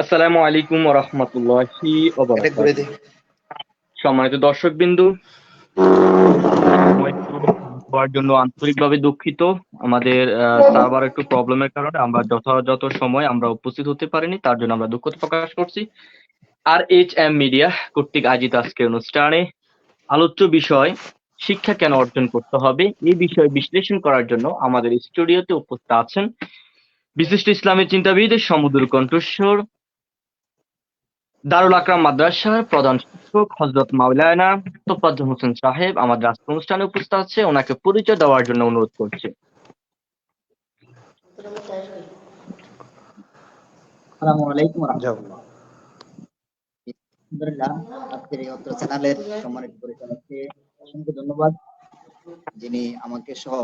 আসসালামু আলাইকুম ওয়া রাহমাতুল্লাহি ওয়া এটা করে বারাকাতুহু। দে। সম্মানিত দর্শকবিন্দু, সময় একটু হওয়ার জন্য আন্তরিকভাবে দুঃখিত। আমাদের সার্ভার একটু প্রবলেমের কারণে আমরা যথাযথ সময় আমরা উপস্থিত হতে পারিনি, তার জন্য আমরা দুঃখ প্রকাশ করছি। আর এইচ এম মিডিয়া কর্তৃক আয়োজিত আজকের অনুষ্ঠানে আলোচ্য বিষয় শিক্ষা কেন অর্জন করতে হবে এই বিষয়ে বিশ্লেষণ করার জন্য আমাদের স্টুডিওতে উপস্থিত আছেন বিশিষ্ট ইসলামী চিন্তাবিদ সমুদ্র কণ্ঠস্বর দারুল আকরাম মাদ্রাসার প্রধান শিক্ষক হযরত মাওলানা তোফাজ্জল হোসেন সাহেব আমাদের আজকের অনুষ্ঠানে উপস্থিত আছে। ওনাকে পরিচয় দেওয়ার জন্য অনুরোধ করছি। আসসালামু আলাইকুম যাও। রাহমাতুল্লাহ। আলহামদুলিল্লাহ, আজকের এই অত্র চ্যানেলের সম্মানিত পরিচালককে অসংখ্য ধন্যবাদ, যিনি আমাকে সহ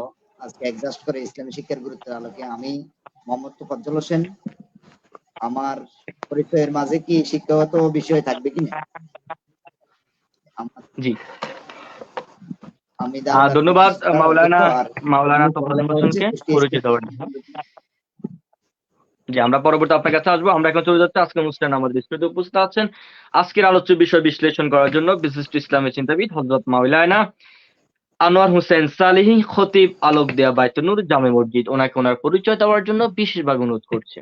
আজকে অ্যাডজাস্ট করে ইসলামী শিক্ষার গুরুত্বের আলোকে। আমি মোহাম্মদ তোফাজ্জল হোসেন। আমার পরিচয়ের মাঝে কি শিক্ষাগত বিষয় থাকবে কিনা? জি, আমি দারুল আকিব ধন্যবাদ শিক্ষার অধ্যক্ষ মাওলানা আর মাওলানা আমি তোফাজ্জল পড়ালেখা করেছি হোসেনকে কুষ্টিয়া পরিচয় স্টেট। দেওয়ার জন্য। জি, আমরা পরবর্তী আপনার কাছে আসবো। আমরা এখন চলে যাচ্ছি আজকের অনুষ্ঠানে আমাদের স্টুডিওতে উপস্থিত আছেন আজকের আলোচ্য বিষয় বিশ্লেষণ করার জন্য বিশিষ্ট ইসলামী চিন্তাবিদ হযরত মাওলানা আনোয়ার হোসেন সালেহী খতিব আলোকদিয়া বাইতুন্নুর জামে মসজিদ। ওনাকে ওনার পরিচয় দেওয়ার জন্য বিশেষভাবে অনুরোধ করছি।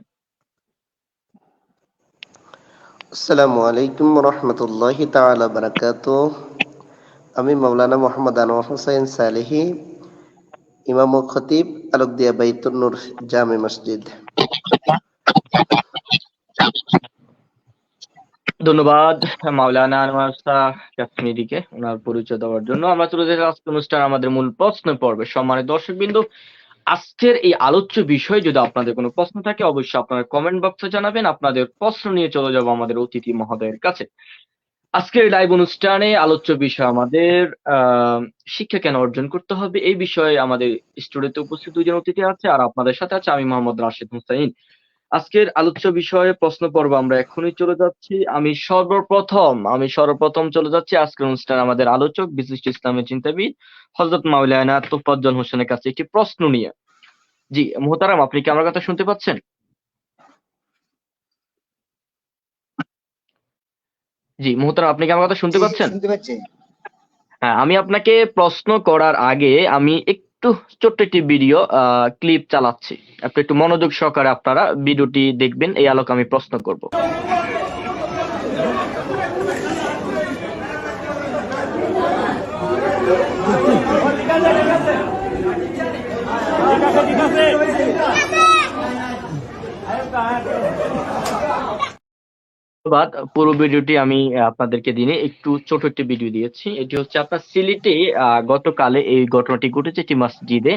আসসালামু আলাইকুম রহমতুল্লাহি তাআলা বারাকাতুহু। আমি মাওলানা মোহাম্মদ আনোয়ার হোসেন সালেহী, ইমাম ও খতিব আলোকদিয়া বাইতুন নূর জামে মসজিদ। ধন্যবাদ মাওলানা আনোয়ার শাহ কাশ্মীরিকে ওনার পরিচয় দেওয়ার জন্য। আমরা চলে যাচ্ছি আজকের অনুষ্ঠান আমাদের মূল প্রশ্ন পর্বে। সম্মানিত দর্শকবৃন্দ, আজকের এই আলোচ্য বিষয়ে যদি আপনাদের কোনো প্রশ্ন থাকে অবশ্যই আপনারা কমেন্ট বক্সে জানাবেন। আপনাদের প্রশ্ন নিয়ে চলে যাব আমাদের অতিথি মহোদয়ের কাছে। আজকের লাইভ অনুষ্ঠানে আলোচ্য বিষয় আমাদের শিক্ষা কেন অর্জন করতে হবে এই বিষয়ে আমাদের স্টুডিওতে উপস্থিত দুইজন অতিথি আছে, আর আপনাদের সাথে আছে আমি মোহাম্মদ রাশেদ হুসাইন। আজকের আলোচ্য বিষয়ে প্রশ্ন পর্ব আমরা এখনই চলে যাচ্ছি। আমি সর্বপ্রথম চলে যাচ্ছি আজকের অনুষ্ঠানে আমাদের আলোচক বিশিষ্ট ইসলামী চিন্তাবিদ হযরত মাওলানা তোফাজ্জল হোসেনের কাছে একটি প্রশ্ন নিয়ে। জি মোহতারাম, আপনি কি আমার কথা শুনতে পাচ্ছেন? জি মোহতারাম, আপনি কি আমার কথা শুনতে জি জি, পাচ্ছেন? শুনতে পাচ্ছি। হ্যাঁ, আমি আপনাকে প্রশ্ন করার আগে আমি একটু ছোট্ট একটি ভিডিও ক্লিপ চালাচ্ছি। আপনি একটু মনোযোগ সহকারে আপনারা ভিডিওটি দেখবেন, এই আলোকে আমি প্রশ্ন করব। ধন্যবাদ। পুরো ভিডিওটি আমি আপনাদেরকে দিনে একটু ছোট একটি ভিডিও দিয়েছি। এটি হচ্ছে আপনার সিলেটে গতকালে এই ঘটনাটি ঘটেছে একটি মসজিদে।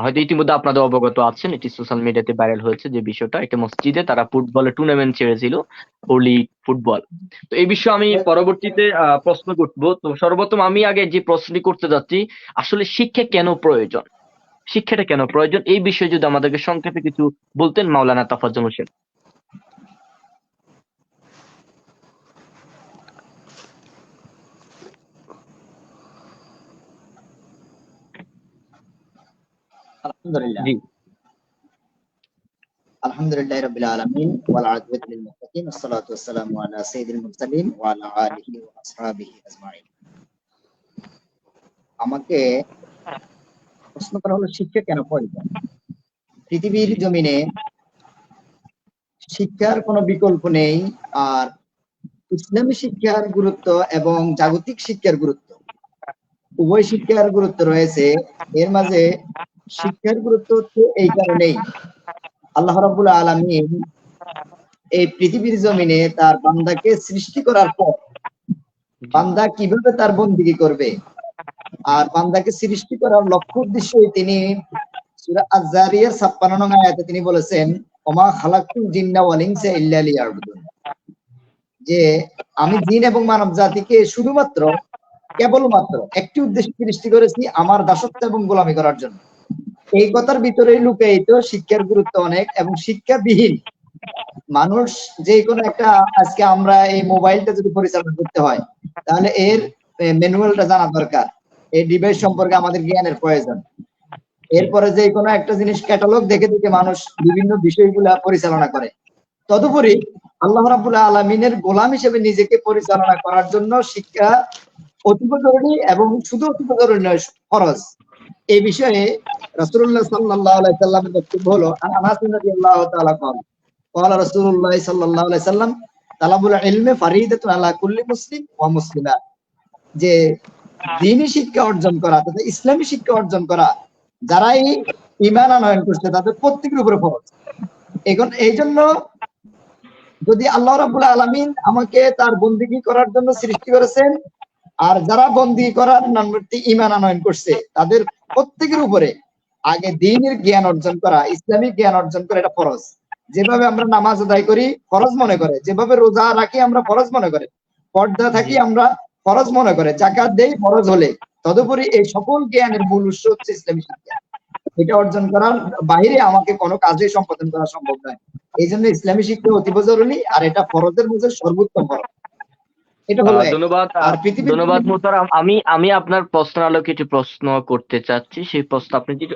হয়তো ইতিমধ্যে আপনাদের অবগত আছেন, এটি সোশ্যাল মিডিয়াতে ভাইরাল হয়েছে যে বিষয়টা। একটা মসজিদে তারা ফুটবলের টুর্নামেন্ট ছেড়েছিল, হোলি ফুটবল। তো এই বিষয়ে আমি পরবর্তীতে প্রশ্ন করব। তো সর্বপ্রথম আমি আগে যে প্রশ্নটি করতে যাচ্ছি, আসলে শিক্ষা কেন প্রয়োজন, শিক্ষাটা কেন প্রয়োজন এই বিষয়ে যদি আমাদেরকে সংক্ষেপে কিছু বলতেন মাওলানা তাফাজ্জল হোসেন। আলহামদুলিল্লাহ, জি, আলহামদুলিল্লাহ রাব্বিল আলামিন ওয়াল আকিবাতু লিল মুত্তাকিন ওয়াসসালাতু ওয়াসসালামু আলা সাইয়্যিদিল মুরসালিন ওয়া আলা আলিহি ওয়া আসহাবিহি আজমাইন। আমাকে প্রশ্ন করা হলো শিক্ষা কেন প্রয়োজন। পৃথিবীর জমিনে শিক্ষার কোনো বিকল্প নেই। আর ইসলামী শিক্ষার গুরুত্ব এবং জাগতিক শিক্ষার গুরুত্ব, উভয় শিক্ষার গুরুত্ব রয়েছে। এর মাঝে শিক্ষার গুরুত্ব হচ্ছে এই কারণেই, আল্লাহ রাব্বুল আলামিন এই পৃথিবীর জমিনে তার বান্দাকে সৃষ্টি করার পর জি, বান্দা কিভাবে তার বন্দেগী করবে, আর বান্দাকে সৃষ্টি করার লক্ষ্য উদ্দেশ্যে তিনি সূরা আয-যারিয়ার ৫৬ নং আয়াতে তিনি বলেছেন, ওমা খালাকতুল জিন্না ওয়াল ইনসা ইল্লা লিয়াবুদুন, যে আমি জিন এবং মানব জাতিকে শুধুমাত্র কেবলমাত্র একটি উদ্দেশ্যে সৃষ্টি করেছি, আমার দাসত্ব এবং গোলামি করার জন্য। এই কথার ভিতরেই লুকায়িত শিক্ষার গুরুত্ব অনেক। এবং শিক্ষাবিহীন মানুষ যে কোনো একটা, আজকে আমরা এই মোবাইলটা যদি পরিচালনা করতে হয় তাহলে এর ম্যানুয়ালটা জানা দরকার, এই ডিভাইস সম্পর্কে আমাদের জ্ঞানের প্রয়োজন। জি, এরপরে যে কোনো একটা জিনিস ক্যাটালগ দেখে দেখে মানুষ বিভিন্ন বিষয়গুলা পরিচালনা করে। তদুপরি আল্লাহ রাব্বুল আলামিনের গোলাম হিসেবে নিজেকে পরিচালনা করার জন্য শিক্ষা অতীব জরুরি, এবং শুধু অতীব জরুরি নয়, ফরজ। এই বিষয়ে রাসূলুল্লাহ সাল্লাল্লাহু আলাইহি সাল্লামের বক্তব্য হলো, আনাস রাদিয়াল্লাহু তাআলা قال رسول الله صلى الله عليه وسلم طلب العلم فريضة على كل مسلم ومسلمة, যে দ্বীনি শিক্ষা অর্জন করা তথা ইসলামী শিক্ষা অর্জন করা যারাই ঈমান আনয়ন করছে তাদের প্রত্যেকের উপরে ফরজ। এখন এই জন্য যদি আল্লাহ রাব্বুল আলামিন আমাকে তার বন্দেগী করার জন্য সৃষ্টি করেছেন, আর যারা বন্দেগী করার নামে ঈমান আনয়ন করছে তাদের প্রত্যেকের উপরে আগে দ্বীনের জ্ঞান অর্জন করা, ইসলামিক জ্ঞান অর্জন করা, এটা ফরজ। যেভাবে আমরা নামাজ আদায় করি ফরজ মনে করে, যেভাবে রোজা রাখি আমরা ফরজ মনে করে, পর্দা থাকি আমরা ফরজ মনে করে, যাকাত দেই ফরজ হলে, তদুপরি এই সকল জ্ঞানের মূল উৎস হচ্ছে ইসলামী শিক্ষা। এটা অর্জন করার বাইরে আমাকে কোনো কাজে সম্পাদন করা সম্ভব নয়। এই জন্য ইসলামী শিক্ষা অতীব জরুরি, আর এটা ফরজের মধ্যে সর্বোত্তম ফরজ। এটা হলো এক। ধন্যবাদ আর পৃথিবীর ধন্যবাদ মোহতারাম। আমি আপনার প্রশ্নের আলোকে একটি প্রশ্ন করতে চাচ্ছি। সেই প্রশ্ন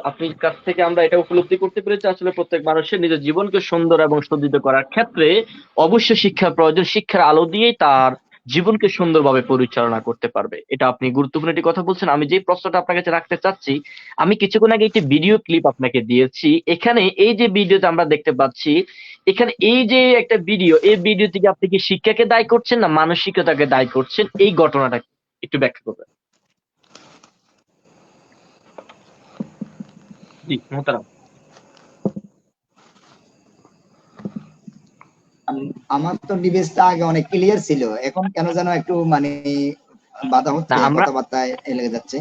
আপনার কাছ থেকে আমরা এটা উপলব্ধি করতে পেরেছি, আসলে প্রত্যেক মানুষের নিজের জীবনকে সুন্দর এবং সজ্জিত করার ক্ষেত্রে অবশ্যই শিক্ষার প্রয়োজন। শিক্ষার আলো দিয়েই তার জীবনকে সুন্দরভাবে পরিচালনা করতে পারবে। এটা আপনি গুরুত্বপূর্ণ একটি কথা বলছেন। আমি যে প্রশ্নটা আপনার কাছে রাখতে চাচ্ছি, আমি কিছুক্ষণ আগে একটি ভিডিও ক্লিপ আপনাকে দিয়েছি। এখানে এই যে ভিডিওতে আমরা দেখতে পাচ্ছি, এখানে এই যে একটা ভিডিও, এই ভিডিও থেকে আপনি কি শিক্ষাকে দায়ী করছেন না মানসিকতাকে দায়ী করছেন, এই ঘটনাটা একটু ব্যাখ্যা করবেন। জি মোহতারাম। আমার তো ডিভাইসটা আগে অনেক ক্লিয়ার ছিল, এখন কেন যেন একটু মানে বাধা না হচ্ছে, আমরা কথাবার্তায় লেগে যাচ্ছে।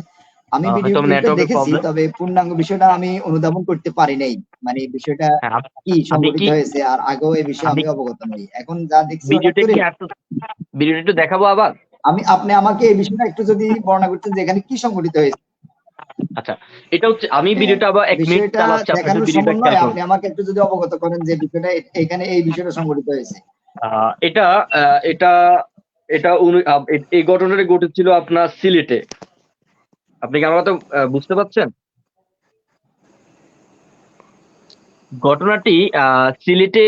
আমি ভিডিও হয়তো ক্লিপটা নেটওয়ার্কের দেখেছি, প্রবলেম। তবে পূর্ণাঙ্গ বিষয়টা আমি অনুধাবন করতে পারি নাই, মানে বিষয়টা হ্যাঁ, কি আমি সংঘটিত কি হয়েছে, আর আগেও এই বিষয়ে আমি আমি অবগত নই। এখন যা দেখছি হঠাৎ ভিডিওটা করে, কি ভিডিওটা একটু দেখাবো আবার? আপনি আমাকে এই বিষয়টা একটু যদি বর্ণনা করতেন যে এখানে কি সংঘটিত হয়েছে। আচ্ছা, এটা হচ্ছে, আমি ভিডিওটা আবার 1 মিনিট বিষয়টা চালাচ্ছি, আপনি একটু দেখানোর ভিডিওটা খেয়াল সমন্বয় করুন। আপনি আমাকে একটু যদি অবগত করেন যে বিষয়টা এখানে এই বিষয়টা সংঘটিত হয়েছে। এটা এটা এটা এই ঘটনাটা ঘটেছিল আপনার সিলেটে। আপনি কি আমার কথা বুঝতে পারছেন? ঘটনাটি সিলেটে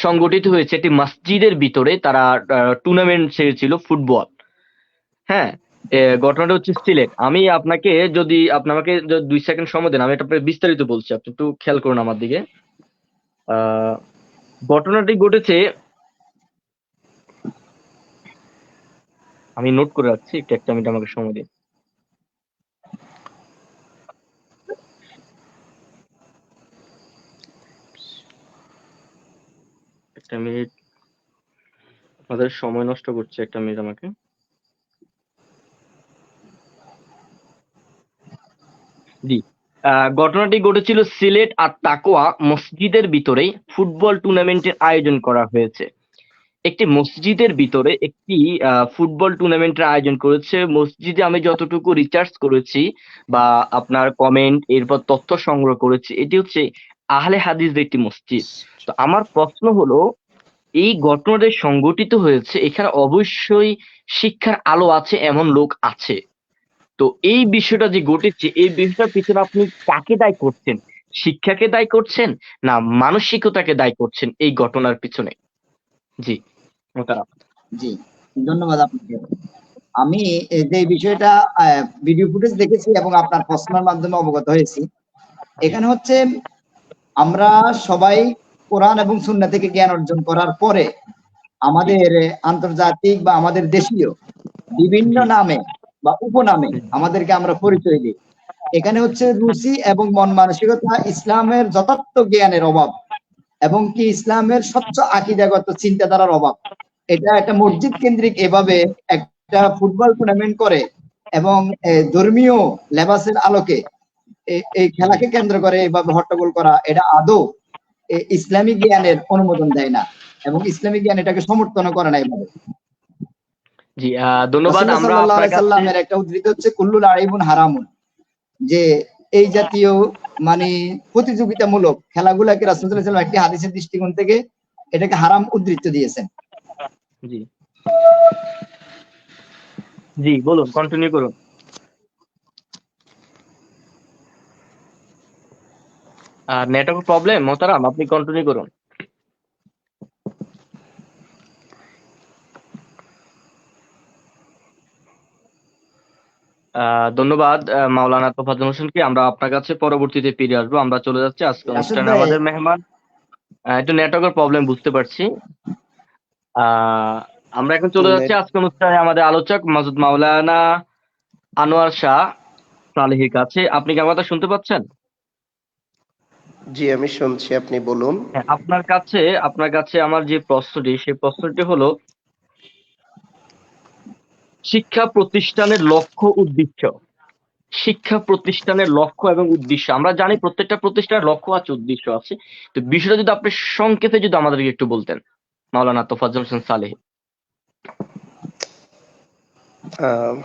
সংঘটিত হয়েছে একটি মসজিদের ভিতরে। তারা টুর্নামেন্ট ছেড়েছিল ফুটবল। হ্যাঁ, ঘটনাটা হচ্ছে সিলেট। আমি আপনাকে, যদি আপনি আমাকে 2 সেকেন্ড সময় দেন, আমি এটা আপনাকে বিস্তারিত বলছি, আপনি একটু খেয়াল করুন আমার দিকে। আহ, ঘটনাটি ঘটেছে, আমি নোট করে রাখছি, একটু 1 মিনিট আমাকে সময় দিন। একটা মিনিট, আপনাদের সময় নষ্ট করছে, 1 মিনিট আমাকে। জি, ঘটনাটি ঘটেছিল সিলেট আর তাকোয়া মসজিদের ভিতরে ফুটবল টুর্নামেন্টের আয়োজন করা হয়েছে। একটি মসজিদের ভিতরে একটি ফুটবল টুর্নামেন্টের আয়োজন করেছে। মসজিদে আমি যতটুকু রিসার্চ করেছি বা আপনার কমেন্ট, এরপর তথ্য সংগ্রহ করেছি, এটি হচ্ছে আহলে হাদিসদের একটি মসজিদ। তো আমার প্রশ্ন হলো, এই ঘটনাটা সংঘটিত হয়েছে, এখানে অবশ্যই শিক্ষার আলো আছে এমন লোক আছে। তো এই বিষয়টা যে ঘটেছে, এই বিষয়টার পিছনে আপনি কাকে দায়ী করছেন? শিক্ষাকে দায়ী করছেন না মানসিকতাকে দায়ী করছেন এই ঘটনার পিছনে? জি মোহতারাম। জি, ধন্যবাদ আপনাকে। আমি এই যে বিষয়টা ভিডিও ফুটেজ দেখেছি এবং আপনার প্রশ্নের মাধ্যমে অবগত হয়েছি। জি এখানে হচ্ছে আমরা সবাই কোরআন এবং সুন্নাহ থেকে জ্ঞান অর্জন করার পরে জি আমাদের আন্তর্জাতিক বা আমাদের দেশীয় বিভিন্ন জি নামে বা উপনামে জি আমাদেরকে আমরা পরিচয় দিই। এখানে হচ্ছে রুচি এবং মন মানসিকতা, ইসলামের যথার্থ জ্ঞানের অভাব, এবং কি ইসলামের স্বচ্ছ আকীদাগত চিন্তাধারার অভাব। এটা একটা মসজিদ কেন্দ্রিক এভাবে একটা ফুটবল টুর্নামেন্ট করে এবং ধর্মীয় লেবাসের আলোকে এই জি খেলাকে কেন্দ্র করে এভাবে হট্টগোল করা, এটা আদৌ ইসলামিক জ্ঞানের অনুমোদন দেয় না, এবং ইসলামিক জ্ঞান এটাকে সমর্থন করে না। এভাবে জি, ধন্যবাদ। রাসূলুল্লাহ আমরা সাল্লাল্লাহু আপনার আলাইহি কাছে সাল্লামের একটা উদ্ধৃতি হচ্ছে কুল্লু লাইবুন হারামুন, যে এই জাতীয় মানে প্রতিযোগিতামূলক খেলাগুলোকে রাসূলুল্লাহ সাল্লাল্লাহু আলাইহি ওয়াসাল্লাম একটি হাদিসের দৃষ্টিকোণ থেকে এটাকে হারাম উদ্ধৃত দিয়েছেন। জি জি বলুন, কন্টিনিউ করুন। নেটওয়ার্ক প্রবলেম মোহতারাম, আপনি কন্টিনিউ করুন। ধন্যবাদ মাওলানা তোফাজ্জল হোসেনকে। আমরা আপনার কাছে পরবর্তীতে ফিরে আসবো। আমরা চলে যাচ্ছি আজকে রাশেদ অনুষ্ঠানে ভাই, আমাদের মেহমান। একটু নেটওয়ার্কের প্রবলেম বুঝতে পারছি। আহ আমরা এখন চলে যাচ্ছি আজকে অনুষ্ঠানে আমাদের আলোচক মাওলানা আনোয়ার শাহ সালেহীর কাছে। আপনি কি আমার কথা শুনতে পাচ্ছেন? জি, আমি শুনছি, আপনি বলুন। হ্যাঁ, আপনার কাছে আমার যে প্রশ্নটি, সেই প্রশ্নটি হলো শিক্ষা প্রতিষ্ঠানের লক্ষ্য উদ্দেশ্য। শিক্ষা প্রতিষ্ঠানের লক্ষ্য এবং উদ্দেশ্য। আমরা জানি প্রত্যেকটা প্রতিষ্ঠানের লক্ষ্য আছে, উদ্দেশ্য আছে। তো বিষয়টা যদি আপনি সংক্ষেপে যদি আমাদেরকে একটু বলতেন, মাওলানা তোফাজ্জল হোসেন সালেহী। আহ,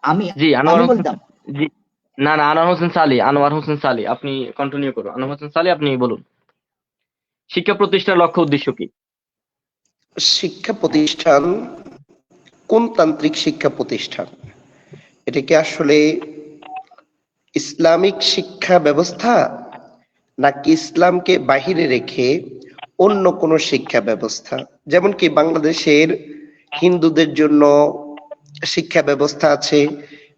আমি জি, আনোয়ার আমি হোসেন। বলতাম জি, না আনোয়ার হোসেন সালি, আপনি কন্টিনিউ করুন। আনোয়ার হোসেন সালি, আপনি বলুন শিক্ষা প্রতিষ্ঠানের লক্ষ্য উদ্দেশ্য কি? শিক্ষা প্রতিষ্ঠান কোন তান্ত্রিক শিক্ষা প্রতিষ্ঠান? এটা কি আসলে ইসলামিক শিক্ষা ব্যবস্থা, নাকি ইসলামকে বাহিরে রেখে অন্য কোনো শিক্ষা ব্যবস্থা? যেমন কি বাংলাদেশের হিন্দুদের জন্য শিক্ষা ব্যবস্থা আছে,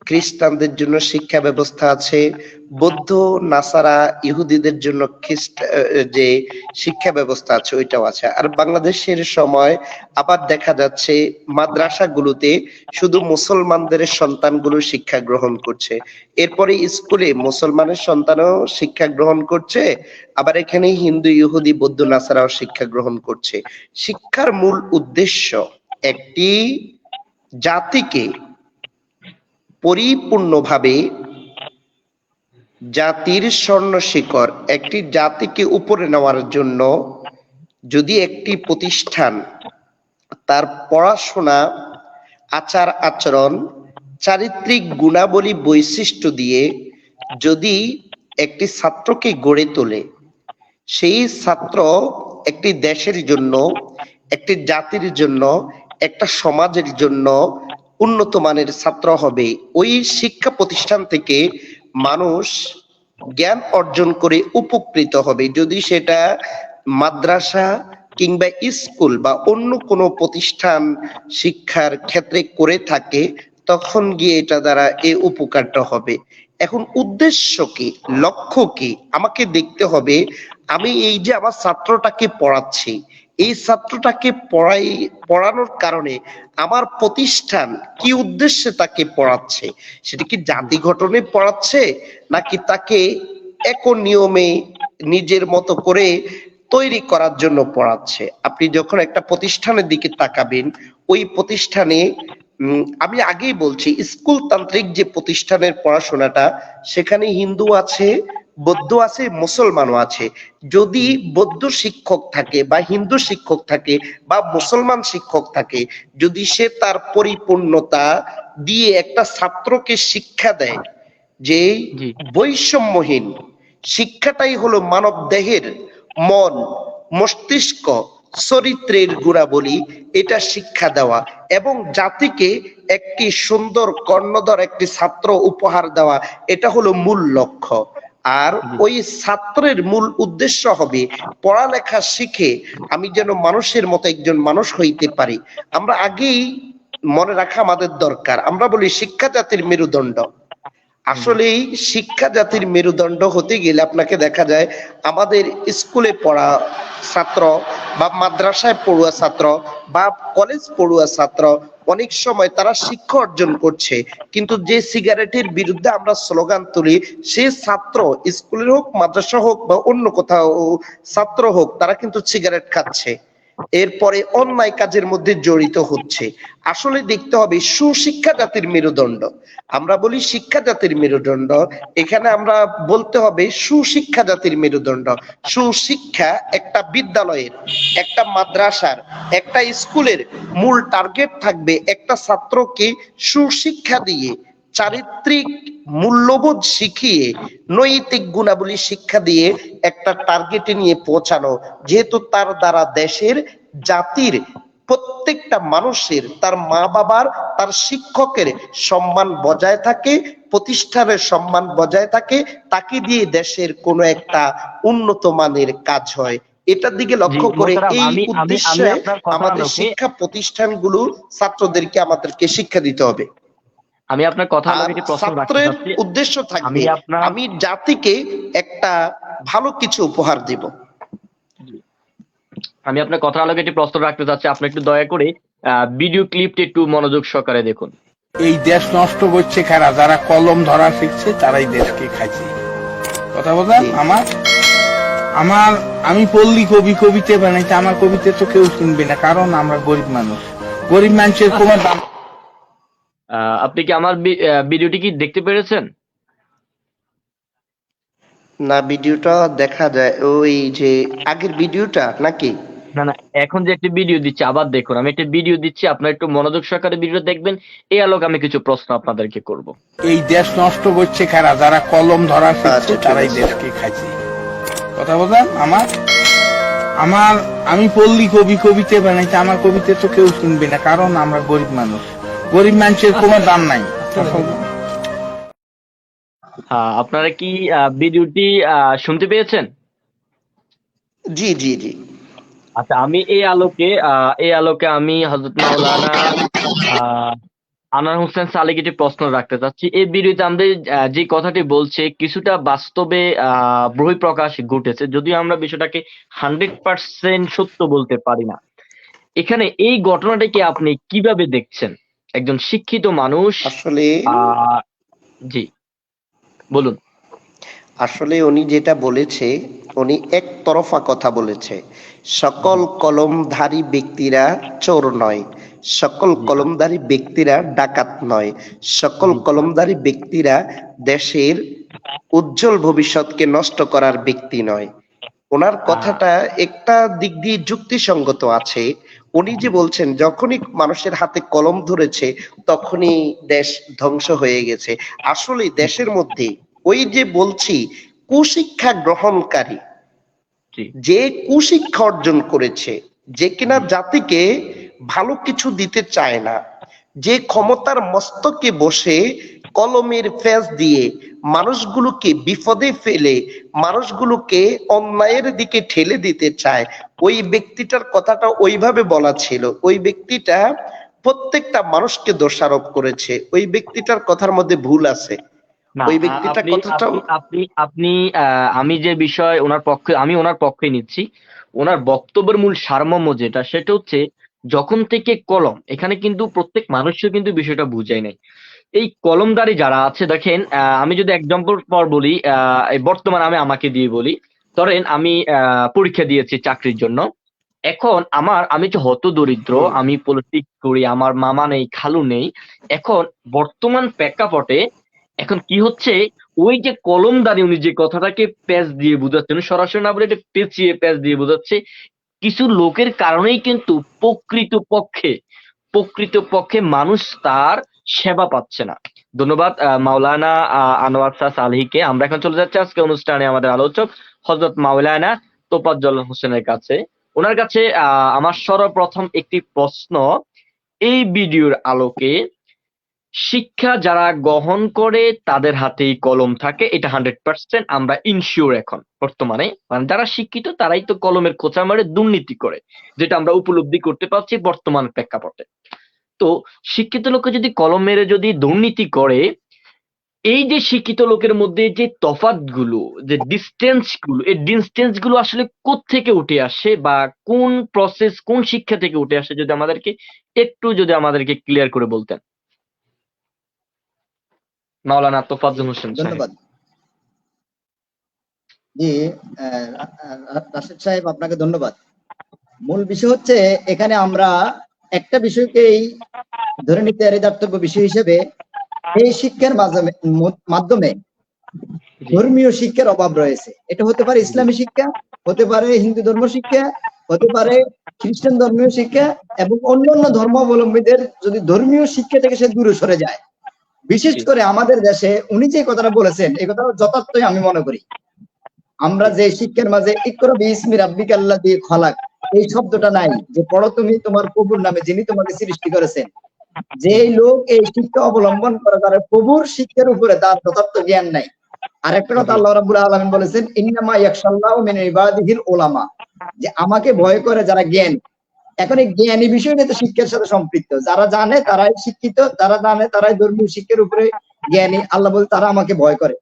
খ্রিস্টানদের জন্য শিক্ষা ব্যবস্থা আছে, বৌদ্ধ, নাসারা, ইহুদিদের জন্য যে শিক্ষা ব্যবস্থা আছে ওইটাও আছে। আর বাংলাদেশের সময় আবার দেখা যাচ্ছে মাদ্রাসাগুলোতে শুধু মুসলমানদের সন্তানগুলো শিক্ষা গ্রহণ করছে, এরপরে স্কুলে মুসলমানের সন্তানও শিক্ষা গ্রহণ করছে, আবার এখানে হিন্দু, ইহুদি, বৌদ্ধ, নাসারাও শিক্ষা গ্রহণ করছে। শিক্ষার মূল উদ্দেশ্য একটি জাতিকে পরিপূর্ণভাবে, জাতির স্বর্ণ শিখর, একটি জাতিকে উপরে নেওয়ার জন্য যদি একটি প্রতিষ্ঠান তার পড়াশোনা, আচার আচরণ, চারিত্রিক গুণাবলী, বৈশিষ্ট্য দিয়ে যদি একটি ছাত্রকে গড়ে তোলে, সেই ছাত্র একটি দেশের জন্য, একটি জাতির জন্য, একটা সমাজের জন্য উন্নত মানের ছাত্র হবে। ওই শিক্ষা প্রতিষ্ঠান থেকে মানুষ জ্ঞান অর্জন করে উপকৃত হবে। যদি সেটা মাদ্রাসা কিংবা স্কুল বা অন্য কোনো প্রতিষ্ঠান শিক্ষার ক্ষেত্রে করে থাকে, তখন গিয়ে এটা দ্বারা এই উপকারটা হবে। এখন উদ্দেশ্য কি, লক্ষ্য কি, আমাকে দেখতে হবে। আমি এই যে আমার ছাত্রটাকে পড়াচ্ছি, এই ছাত্রটাকে পড়ানোর কারণে আমার প্রতিষ্ঠান কি উদ্দেশ্যে তাকে পড়াচ্ছে? সেটা কি জাতি গঠনে পড়াচ্ছে, নাকি তাকে এক নিয়মে নিজের মতো করে তৈরি করার জন্য পড়াচ্ছে? আপনি যখন একটা প্রতিষ্ঠানের দিকে তাকাবেন, ওই প্রতিষ্ঠানে আমি আগেই বলছি, স্কুল তান্ত্রিক যে প্রতিষ্ঠানের পড়াশোনাটা, সেখানে হিন্দু আছে, বৌদ্ধ আছে, মুসলমানও আছে। যদি বৌদ্ধ শিক্ষক থাকে বা হিন্দু শিক্ষক থাকে বা মুসলমান শিক্ষক থাকে, যদি সে তার পরিপূর্ণতা দিয়ে একটা ছাত্রকে শিক্ষা দেয় যে জি, বৈষম্যহীন শিক্ষাটাই হলো মানব দেহের মন, মস্তিষ্ক, চরিত্রের গুণাবলী, এটা শিক্ষা দেওয়া এবং জাতিকে একটি সুন্দর কর্ণধর একটি ছাত্র উপহার দেওয়া, এটা হলো মূল লক্ষ্য। আর জি, ওই ছাত্রের মূল উদ্দেশ্য হবে পড়ালেখা শিখে আমি যেন মানুষের মতো একজন মানুষ হইতে পারি। আমরা আগেই মনে রাখা আমাদের দরকার, আমরা বলি শিক্ষা জাতির মেরুদণ্ড। আসলেই শিক্ষা জাতির মেরুদণ্ড হতে গেলে আপনাকে দেখা যায় আমাদের স্কুলে পড়া ছাত্র বা মাদ্রাসায় পড়ুয়া ছাত্র বা কলেজ পড়ুয়া ছাত্র অনেক সময় তারা শিক্ষা অর্জন করছে, কিন্তু যে সিগারেটের বিরুদ্ধে আমরা স্লোগান তুলি, সে ছাত্র স্কুলের হোক, মাদ্রাসা হোক বা অন্য কোথাও ছাত্র হোক, তারা কিন্তু সিগারেট খাচ্ছে, এরপরে অন্যায় কাজের মধ্যে জড়িত হচ্ছে। আসলে দেখতে হবে সুশিক্ষা জাতির মেরুদণ্ড। আমরা বলি শিক্ষা জাতির মেরুদণ্ড, এখানে আমরা বলতে হবে সুশিক্ষা জাতির মেরুদণ্ড। সুশিক্ষা একটা বিদ্যালয়ের, একটা মাদ্রাসার, একটা স্কুলের মূল টার্গেট থাকবে একটা ছাত্রকে সুশিক্ষা দিয়ে, চারিত্রিক মূল্যবোধ শিখিয়ে, নৈতিক গুণাবলী শিক্ষা দিয়ে একটা টার্গেটে নিয়ে পৌঁছানো। যেহেতু তার দ্বারা দেশের, জাতির প্রত্যেকটা মানুষের, তার মা বাবার, তার শিক্ষকের সম্মান বজায় থাকে, প্রতিষ্ঠানের সম্মান বজায় থাকে, তাকে দিয়ে দেশের কোনো একটা উন্নত মানের কাজ হয়। এটার দিকে জি লক্ষ্য করে মোহতারাম, এই আমি আমি আমি উদ্দেশ্যে আপনার কথা আমাদের আলোকে শিক্ষা প্রতিষ্ঠানগুলো আমাদেরকে শিক্ষা দিতে হবে। আমি আপনার কথা আর আলোকে একটি প্রশ্ন রাখতে ছাত্রের চাচ্ছি। উদ্দেশ্য আমি থাকবে আপনার আমি জাতিকে একটা ভালো কিছু উপহার দিব। আমি আপনার কথা আলোকে একটি প্রশ্ন রাখতে চাচ্ছি, আপনি একটু দয়া করে ভিডিও ক্লিপটি একটু মনোযোগ সহকারে দেখুন। এই দেশ নষ্ট করছে কারা? যারা কলম ধরা শিখছে তারাই দেশকে খাইছে। কথা বোঝেন? জি। আমার আমার আমি পল্লী কবি, কবিতা বানাইতে আমার কবিতা তো কেউ শুনবে না, কারণ আমরা গরিব মানুষ। গরিব মানুষের কোনো দাম। আপনি কি আমার ভিডিওটি কি দেখতে পেরেছেন? না, ভিডিওটা দেখা যায় ওই যে আগের ভিডিওটা নাকি? না না, এখন যে একটি ভিডিও দিচ্ছি আবার দেখুন, আমি একটি ভিডিও দিচ্ছি, আপনার একটু মনোযোগ সহকারে ভিডিও দেখবেন। এই আলোকে আমি কিছু প্রশ্ন আপনাদেরকে করব। এই দেশ নষ্ট করছে কারা? যারা কলম ধরা শিখছে আচ্ছা, ঠিক তারাই আছে। দেশকে খাইছে। কথা বোঝেন? আমার আমার আমি পল্লী কবি, কবিতা বানাইতে আমার কবিতা তো কেউ শুনবে না, কারণ আমরা গরিব মানুষ। গরিব মানুষের কোনো দাম নাই। হ্যাঁ, আপনারা কি ভিডিওটি শুনতে পেয়েছেন? জি জি জি। আচ্ছা, আমি এই আলোকে আমি হযরত মাওলানা আহ, আনোয়ার হোসেন সালেহকে একটি প্রশ্ন রাখতে চাচ্ছি। এই ভিডিওতে আমাদের যে কথাটি বলছে কিছুটা বাস্তবে বহিঃপ্রকাশ ঘটেছে, যদিও আমরা বিষয়টাকে 100% সত্য বলতে পারি না। এখানে এই ঘটনাটাকে আপনি কিভাবে দেখছেন? একজন শিক্ষিত মানুষ আসলে আহ জি বলুন। আসলে উনি যেটা বলেছে, উনি একতরফা কথা বলেছে। সকল কলমধারী ব্যক্তিরা চোর নয়, সকল জি কলমধারী ব্যক্তিরা ডাকাত নয়, সকল জি কলমধারী ব্যক্তিরা দেশের উজ্জ্বল ভবিষ্যৎকে নষ্ট করার ব্যক্তি নয়। ওনার কথাটা একটা দিক দিয়ে যুক্তিসঙ্গত আছে। উনি যে বলছেন যখনই মানুষের হাতে কলম ধরেছে তখনই দেশ ধ্বংস হয়ে গেছে। আসলে দেশের মধ্যে ওই যে বলছি কুশিক্ষা গ্রহণকারী, জি যে কুশিক্ষা অর্জন করেছে, যে কিনা জাতিকে ভালো কিছু দিতে চায় না, যে ক্ষমতার মস্তকে বসে কলমের ফেস দিয়ে মানুষগুলোকে বিপদে ফেলে মানুষগুলোকে অন্যায়ের দিকে ঠেলে দিতে চায়, ওই ব্যক্তিটার কথাটা ওইভাবে বলা ছিল। ওই ব্যক্তিটা প্রত্যেকটা মানুষকে দোষারোপ করেছে, ওই ব্যক্তিটার কথার মধ্যে ভুল আছে। না, ওই ব্যক্তিটা আপনি কথাটা আপনি আপনি আপনি আমি যে বিষয় ওনার পক্ষে নিচ্ছি, ওনার বক্তব্যের মূল সারমর্ম যেটা সেটা হচ্ছে যখন থেকে কলম, এখানে কিন্তু প্রত্যেক মানুষও কিন্তু বিষয়টা বুঝায় নাই। এই কলমদারি যারা আছে দেখেন, আমি যদি এক্সাম্পল পর বলি, এই বর্তমানে আমি আমাকে দিয়ে বলি। ধরেন আমি পরীক্ষা দিয়েছি চাকরির জন্য। এখন আমি তো হত দরিদ্র, আমি পলিটিক্স করি, আমার মামা নেই, খালু নেই। এখন বর্তমান প্রেক্ষাপটে এখন কি হচ্ছে, ওই যে কলমদারি উনি যে কথাটাকে প্যাচ দিয়ে বুঝাচ্ছেন, উনি সরাসরি না বলে এটা পেঁচিয়ে প্যাচ দিয়ে বুঝাচ্ছে, কিছু লোকের কারণেই কিন্তু প্রকৃতপক্ষে মানুষ তার সেবা পাচ্ছে না। ধন্যবাদ মাওলানা আনোয়ার শাহ সালেহীকে। আমরা এখন চলে যাচ্ছি আজকে অনুষ্ঠানে আমাদের আলোচক হযরত মাওলানা তোফাজ্জল হোসেনের কাছে। ওনার কাছে আমার সর্বপ্রথম একটি প্রশ্ন, এই ভিডিওর আলোকে শিক্ষা যারা গ্রহণ করে তাদের হাতেই কলম থাকে, এটা 100% আমরা ইনশিওর এখন বর্তমানে। মানে যারা শিক্ষিত তারাই তো কলমের খোঁচা মারে দুর্নীতি করে, যেটা আমরা উপলব্ধি করতে পারছি বর্তমান প্রেক্ষাপটে। তো শিক্ষিত লোকে যদি কলম মেরে যদি দুর্নীতি করে, এই যে শিক্ষিত লোকের মধ্যে যে তফাৎগুলো, যে ডিস্টেন্স গুলো, এই ডিস্টেন্স গুলো আসলে কোত্থেকে উঠে আসে বা কোন প্রসেস, কোন শিক্ষা থেকে উঠে আসে, যদি আমাদেরকে ক্লিয়ার করে বলতেন মাওলানা তোফাজ্জল হোসেন সাহেব। ধন্যবাদ। জি, রাশেদ সাহেব আপনাকে ধন্যবাদ। মূল বিষয় হচ্ছে এখানে আমরা একটা বিষয়কেই ধরে নিতে পারি দার্থক্য বিষয় হিসেবে, এই শিক্ষার মাধ্যমে জি ধর্মীয় শিক্ষার অভাব রয়েছে। এটা হতে পারে ইসলামী শিক্ষা, হতে পারে হিন্দু ধর্ম শিক্ষা, হতে পারে খ্রিস্টান ধর্মীয় শিক্ষা, এবং অন্যান্য ধর্মাবলম্বীদের যদি ধর্মীয় শিক্ষা থেকে সে দূরে সরে যায়। বিশেষ জি করে আমাদের দেশে উনি যে কথাটা বলেছেন এই কথাটা যথার্থই আমি মনে করি। আমরা যে শিক্ষার মাঝে ইকরা বিইসমি রাব্বিকাল্লাযী খলাক, এই শব্দটা নাই, যে পড়ো তুমি তোমার প্রভুর নামে যিনি তোমাকে সৃষ্টি করেছেন। যে লোক এই শিক্ষা অবলম্বন করে তার প্রভুর শিক্ষার উপরে তার যথার্থ জ্ঞান নাই। আরেকটা কথা জি আল্লাহ রাব্বুল আলামিন বলেছেন, ইন্নামা ইয়াখশাল্লাহু মিন ইবাদিহিল উলামা, যে আমাকে ভয় করে যারা জ্ঞান। এখন এই জ্ঞানী বিষয়টা তো শিক্ষার সাথে সম্পৃক্ত। যারা জানে তারাই শিক্ষিত, যারা জানে তারাই ধর্মীয় শিক্ষার উপরে জ্ঞানী। আল্লাহ বলে তারা আমাকে ভয় করে।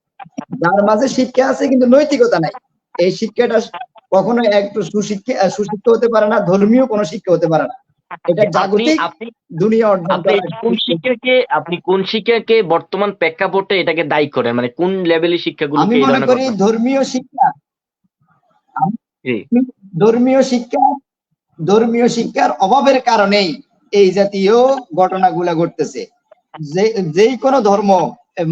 যার মাঝে শিক্ষা আছে কিন্তু নৈতিকতা নাই, এই শিক্ষাটা কখনো একটু সুশিক্ষা হতে পারে না, ধর্মীয় কোনো শিক্ষা হতে পারে না। এটা জি, আপনি জাগতিক আপনি দুনিয়া অর্জন আপনি করা। কোন শিক্ষাকে বর্তমান প্রেক্ষাপটে এটাকে দায়ী করেন, মানে কোন লেভেলের আমি শিক্ষাগুলোকে এই মনে ধরনের করি ঘটনা? ধর্মীয় শিক্ষা, আমি জি ধর্মীয় শিক্ষা, ধর্মীয় শিক্ষার অভাবের কারণেই এই জাতীয় ঘটনাগুলা ঘটতেছে। যে যেই কোনো ধর্ম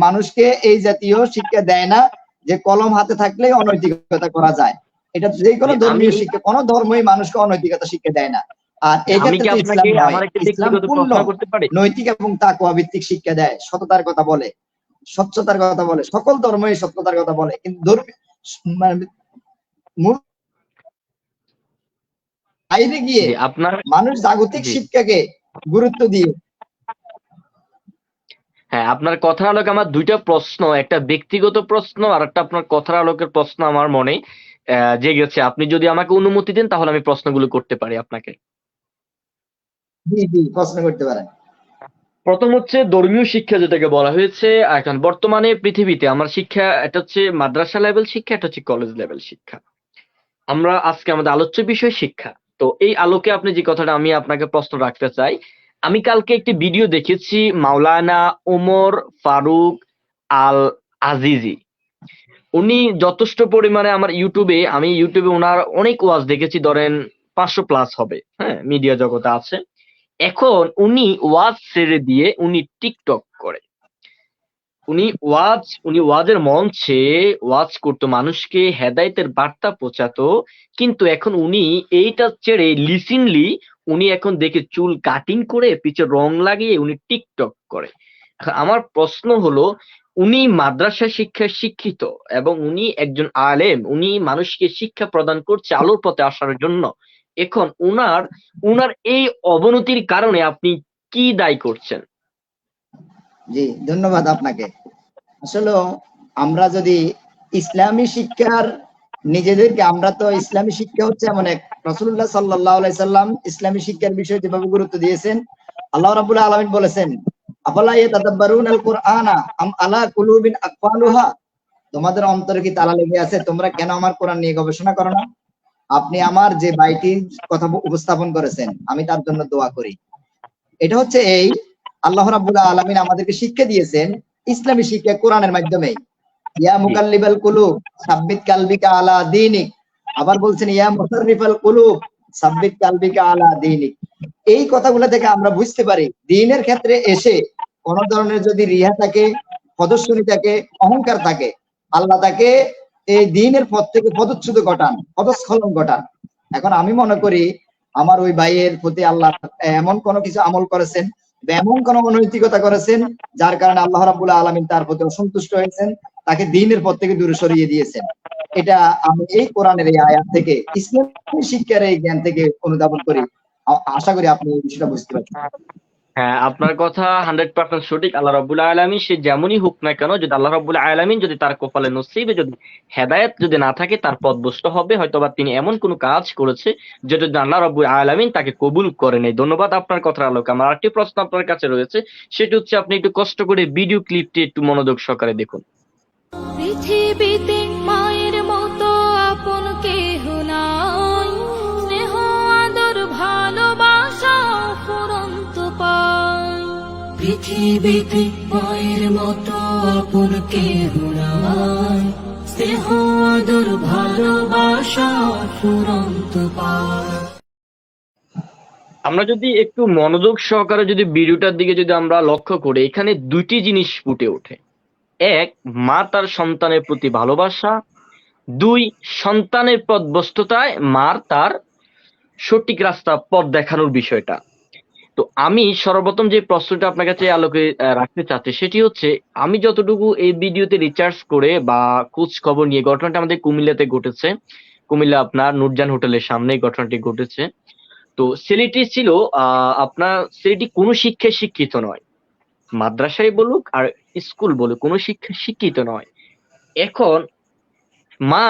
মানুষকে এই জাতীয় শিক্ষা দেয় না যে কলম হাতে থাকলে অনৈতিকতা করা যায়। এটা যেই কোনো জি আমি ধর্মীয় শিক্ষা, কোনো ধর্মই মানুষকে অনৈতিকতা শিক্ষা দেয় না। আর এই আমি ক্ষেত্রে কি তো আপনাকে ইসলাম নয়। আমার একটা ইসলাম ব্যক্তিগত পূর্ণ প্রশ্ন করতে পারি? নৈতিক এবং তাকওয়া ভিত্তিক শিক্ষা দেয়, সততার কথা বলে, স্বচ্ছতার কথা বলে, সকল ধর্মই সত্যতার কথা বলে, কিন্তু ধর্মীয় মানে মূল বাইরে গিয়ে জি আপনার মানুষ জাগতিক জি শিক্ষাকে গুরুত্ব দিয়ে। হ্যাঁ, আপনার কথার আলোকে আমার দুইটা প্রশ্ন, একটা ব্যক্তিগত প্রশ্ন আর একটা আপনার কথার আলোকের প্রশ্ন আমার মনে জেগেছে। আপনি যদি আমাকে অনুমতি দেন তাহলে আমি প্রশ্নগুলো করতে পারি আপনাকে। জি জি, প্রশ্ন করতে পারেন। প্রথম হচ্ছে ধর্মীয় শিক্ষা যেটাকে বলা হয়েছে। এখন বর্তমানে পৃথিবীতে আমার শিক্ষা, এটা হচ্ছে মাদ্রাসা লেভেল শিক্ষা, এটা হচ্ছে কলেজ লেভেল শিক্ষা। আমরা আজকে আমাদের আলোচ্য বিষয় শিক্ষা। তো এই আলোকে আপনি যে কথাটা আমি আপনাকে প্রশ্ন রাখতে চাই, আমি কালকে একটি ভিডিও দেখেছি মাওলানা ওমর ফারুক আল আজিজি। উনি যথেষ্ট পরিমাণে আমার ইউটিউবে উনার অনেক ওয়াজ দেখেছি, ধরেন 500 প্লাস হবে, হ্যাঁ, মিডিয়া জগতে আছে। এখন উনি ওয়াজ ছেড়ে দিয়ে উনি টিকটক করে। উনি ওয়াজের মঞ্চে ওয়াজ করতো, মানুষকে হেদায়েতের বার্তা পৌঁছাতো। কিন্তু এখন উনি এইটা ছেড়ে লিসেনলি উনি এখন দেখে চুল কাটিং করে পিছে রং লাগিয়ে উনি টিকটক করে। এখন আমার প্রশ্ন হলো, উনি মাদ্রাসা শিক্ষায় শিক্ষিত এবং উনি একজন আলেম, উনি মানুষকে শিক্ষা প্রদান করছে আলোর পথে আসার জন্য। এখন উনার এই অবনতির কারণে আপনি কি দায়ী করছেন? জি, ধন্যবাদ আপনাকে। আসলে আমরা যদি ইসলামী শিক্ষার নিজেদেরকে, আমরা তো ইসলামী শিক্ষা হচ্ছে এমন এক, রাসূলুল্লাহ সাল্লাল্লাহু আলাইহি সাল্লাম ইসলামী শিক্ষার বিষয়ে যেভাবে গুরুত্ব দিয়েছেন, আল্লাহ রাব্বুল আলামিন বলেছেন, আফালা ইয়াতাদাব্বারুনাল কুরআনা আম আলা কুলুবিন আকফালুহা, তোমাদের অন্তরে কি তালা লেগে আছে? তোমরা কেন আমার কোরআন নিয়ে গবেষণা করো না? আপনি আমার যে বাইটির কথা উপস্থাপন করেছেন, আমি তার জন্য দোয়া করি। এটা হচ্ছে এই, আল্লাহ রাব্বুল আলামিন আমাদেরকে শিক্ষা দিয়েছেন ইসলামী শিক্ষা কোরআনের মাধ্যমে। ইয়া জি মুকাল্লিবাল কুলুব সাব্বিত কালবিকা আলা দীনিক, আবার বলছেন ইয়া মুসাররিফাল কুলুব সাব্বিত কালবিকা আলা দীনিক। এই কথাগুলো থেকে আমরা বুঝতে পারি দ্বীনের ক্ষেত্রে এসে কোন ধরনের যদি রিয়া থাকে, পদস্বনী থাকে, অহংকার থাকে, আল্লাহ তাকে এই দ্বীনের পথ থেকে পদচ্যুত ঘটান, পদস্খলন ঘটান। এখন আমি মনে করি আমার ওই ভাইয়ের প্রতি আল্লাহ এমন কোন কিছু আমল করেছেন, এমন কোন অনৈতিকতা করেছেন যার কারণে আল্লাহ রাব্বুল আলামিন তার প্রতি অসন্তুষ্ট হয়েছেন, তাকে দ্বীনের পথ থেকে দূরে সরিয়ে দিয়েছেন। এটা আমি এই কোরআনের এই আয়াত থেকে, ইসলামী শিক্ষার এই জ্ঞান থেকে অনুধাবন করি। আশা করি আপনি এই বিষয়টা বুঝতে পারছেন। হ্যাঁ, আপনার কথা 100% সঠিক। আল্লাহ রাব্বুল আলামিন সে যেমনই হোক না কেন, যদি আল্লাহ রাব্বুল আলামিন যদি তার কপালে নসিবে যদি হেদায়েত যদি না থাকে, তার পথভ্রষ্ট হবে। হয়তোবা তিনি এমন কোনো কাজ করেছে যেটা যদি আল্লাহ রাব্বুল আলামিন তাকে কবুল করে নেই। ধন্যবাদ আপনার কথার আলোকে। আমার আরেকটি প্রশ্ন আপনার কাছে রয়েছে, সেটি হচ্ছে আপনি একটু কষ্ট করে ভিডিও ক্লিপটি একটু মনোযোগ সহকারে দেখুন। পৃথিবীতে মায়ের মতো আপন কেহ নাই, স্নেহ আদর ভালোবাসা ফুরন্ত পায়। পৃথিবীতে মায়ের মতো আপন কেহ নাই, স্নেহ আদর ভালোবাসা ফুরন্ত পায়। আমরা যদি একটু মনোযোগ সহকারে যদি ভিডিওটার দিকে যদি আমরা লক্ষ্য করি, এখানে দুইটি জিনিস ফুটে ওঠে। এক, মা তার সন্তানের প্রতি ভালোবাসা। দুই, সন্তানের পথভ্রষ্টতায় মার তার সঠিক রাস্তা পথ দেখানোর বিষয়টা। তো আমি সর্বপ্রথম যে প্রশ্নটা আপনার কাছে আলোকে রাখতে চাচ্ছি সেটি হচ্ছে, আমি যতটুকু এই ভিডিওতে রিসার্চ করে বা খোঁজ খবর নিয়ে, ঘটনাটা আমাদের কুমিল্লাতে ঘটেছে। কুমিল্লা আপনার নূরজান হোটেলের সামনে ঘটনাটি ঘটেছে। তো ছেলেটি ছিল ছেলেটি কোনো শিক্ষায় শিক্ষিত নয়। মাদ্রাসায় বলুক আর স্কুল বলুক, কোনো শিক্ষায় শিক্ষিত নয়। এখন মা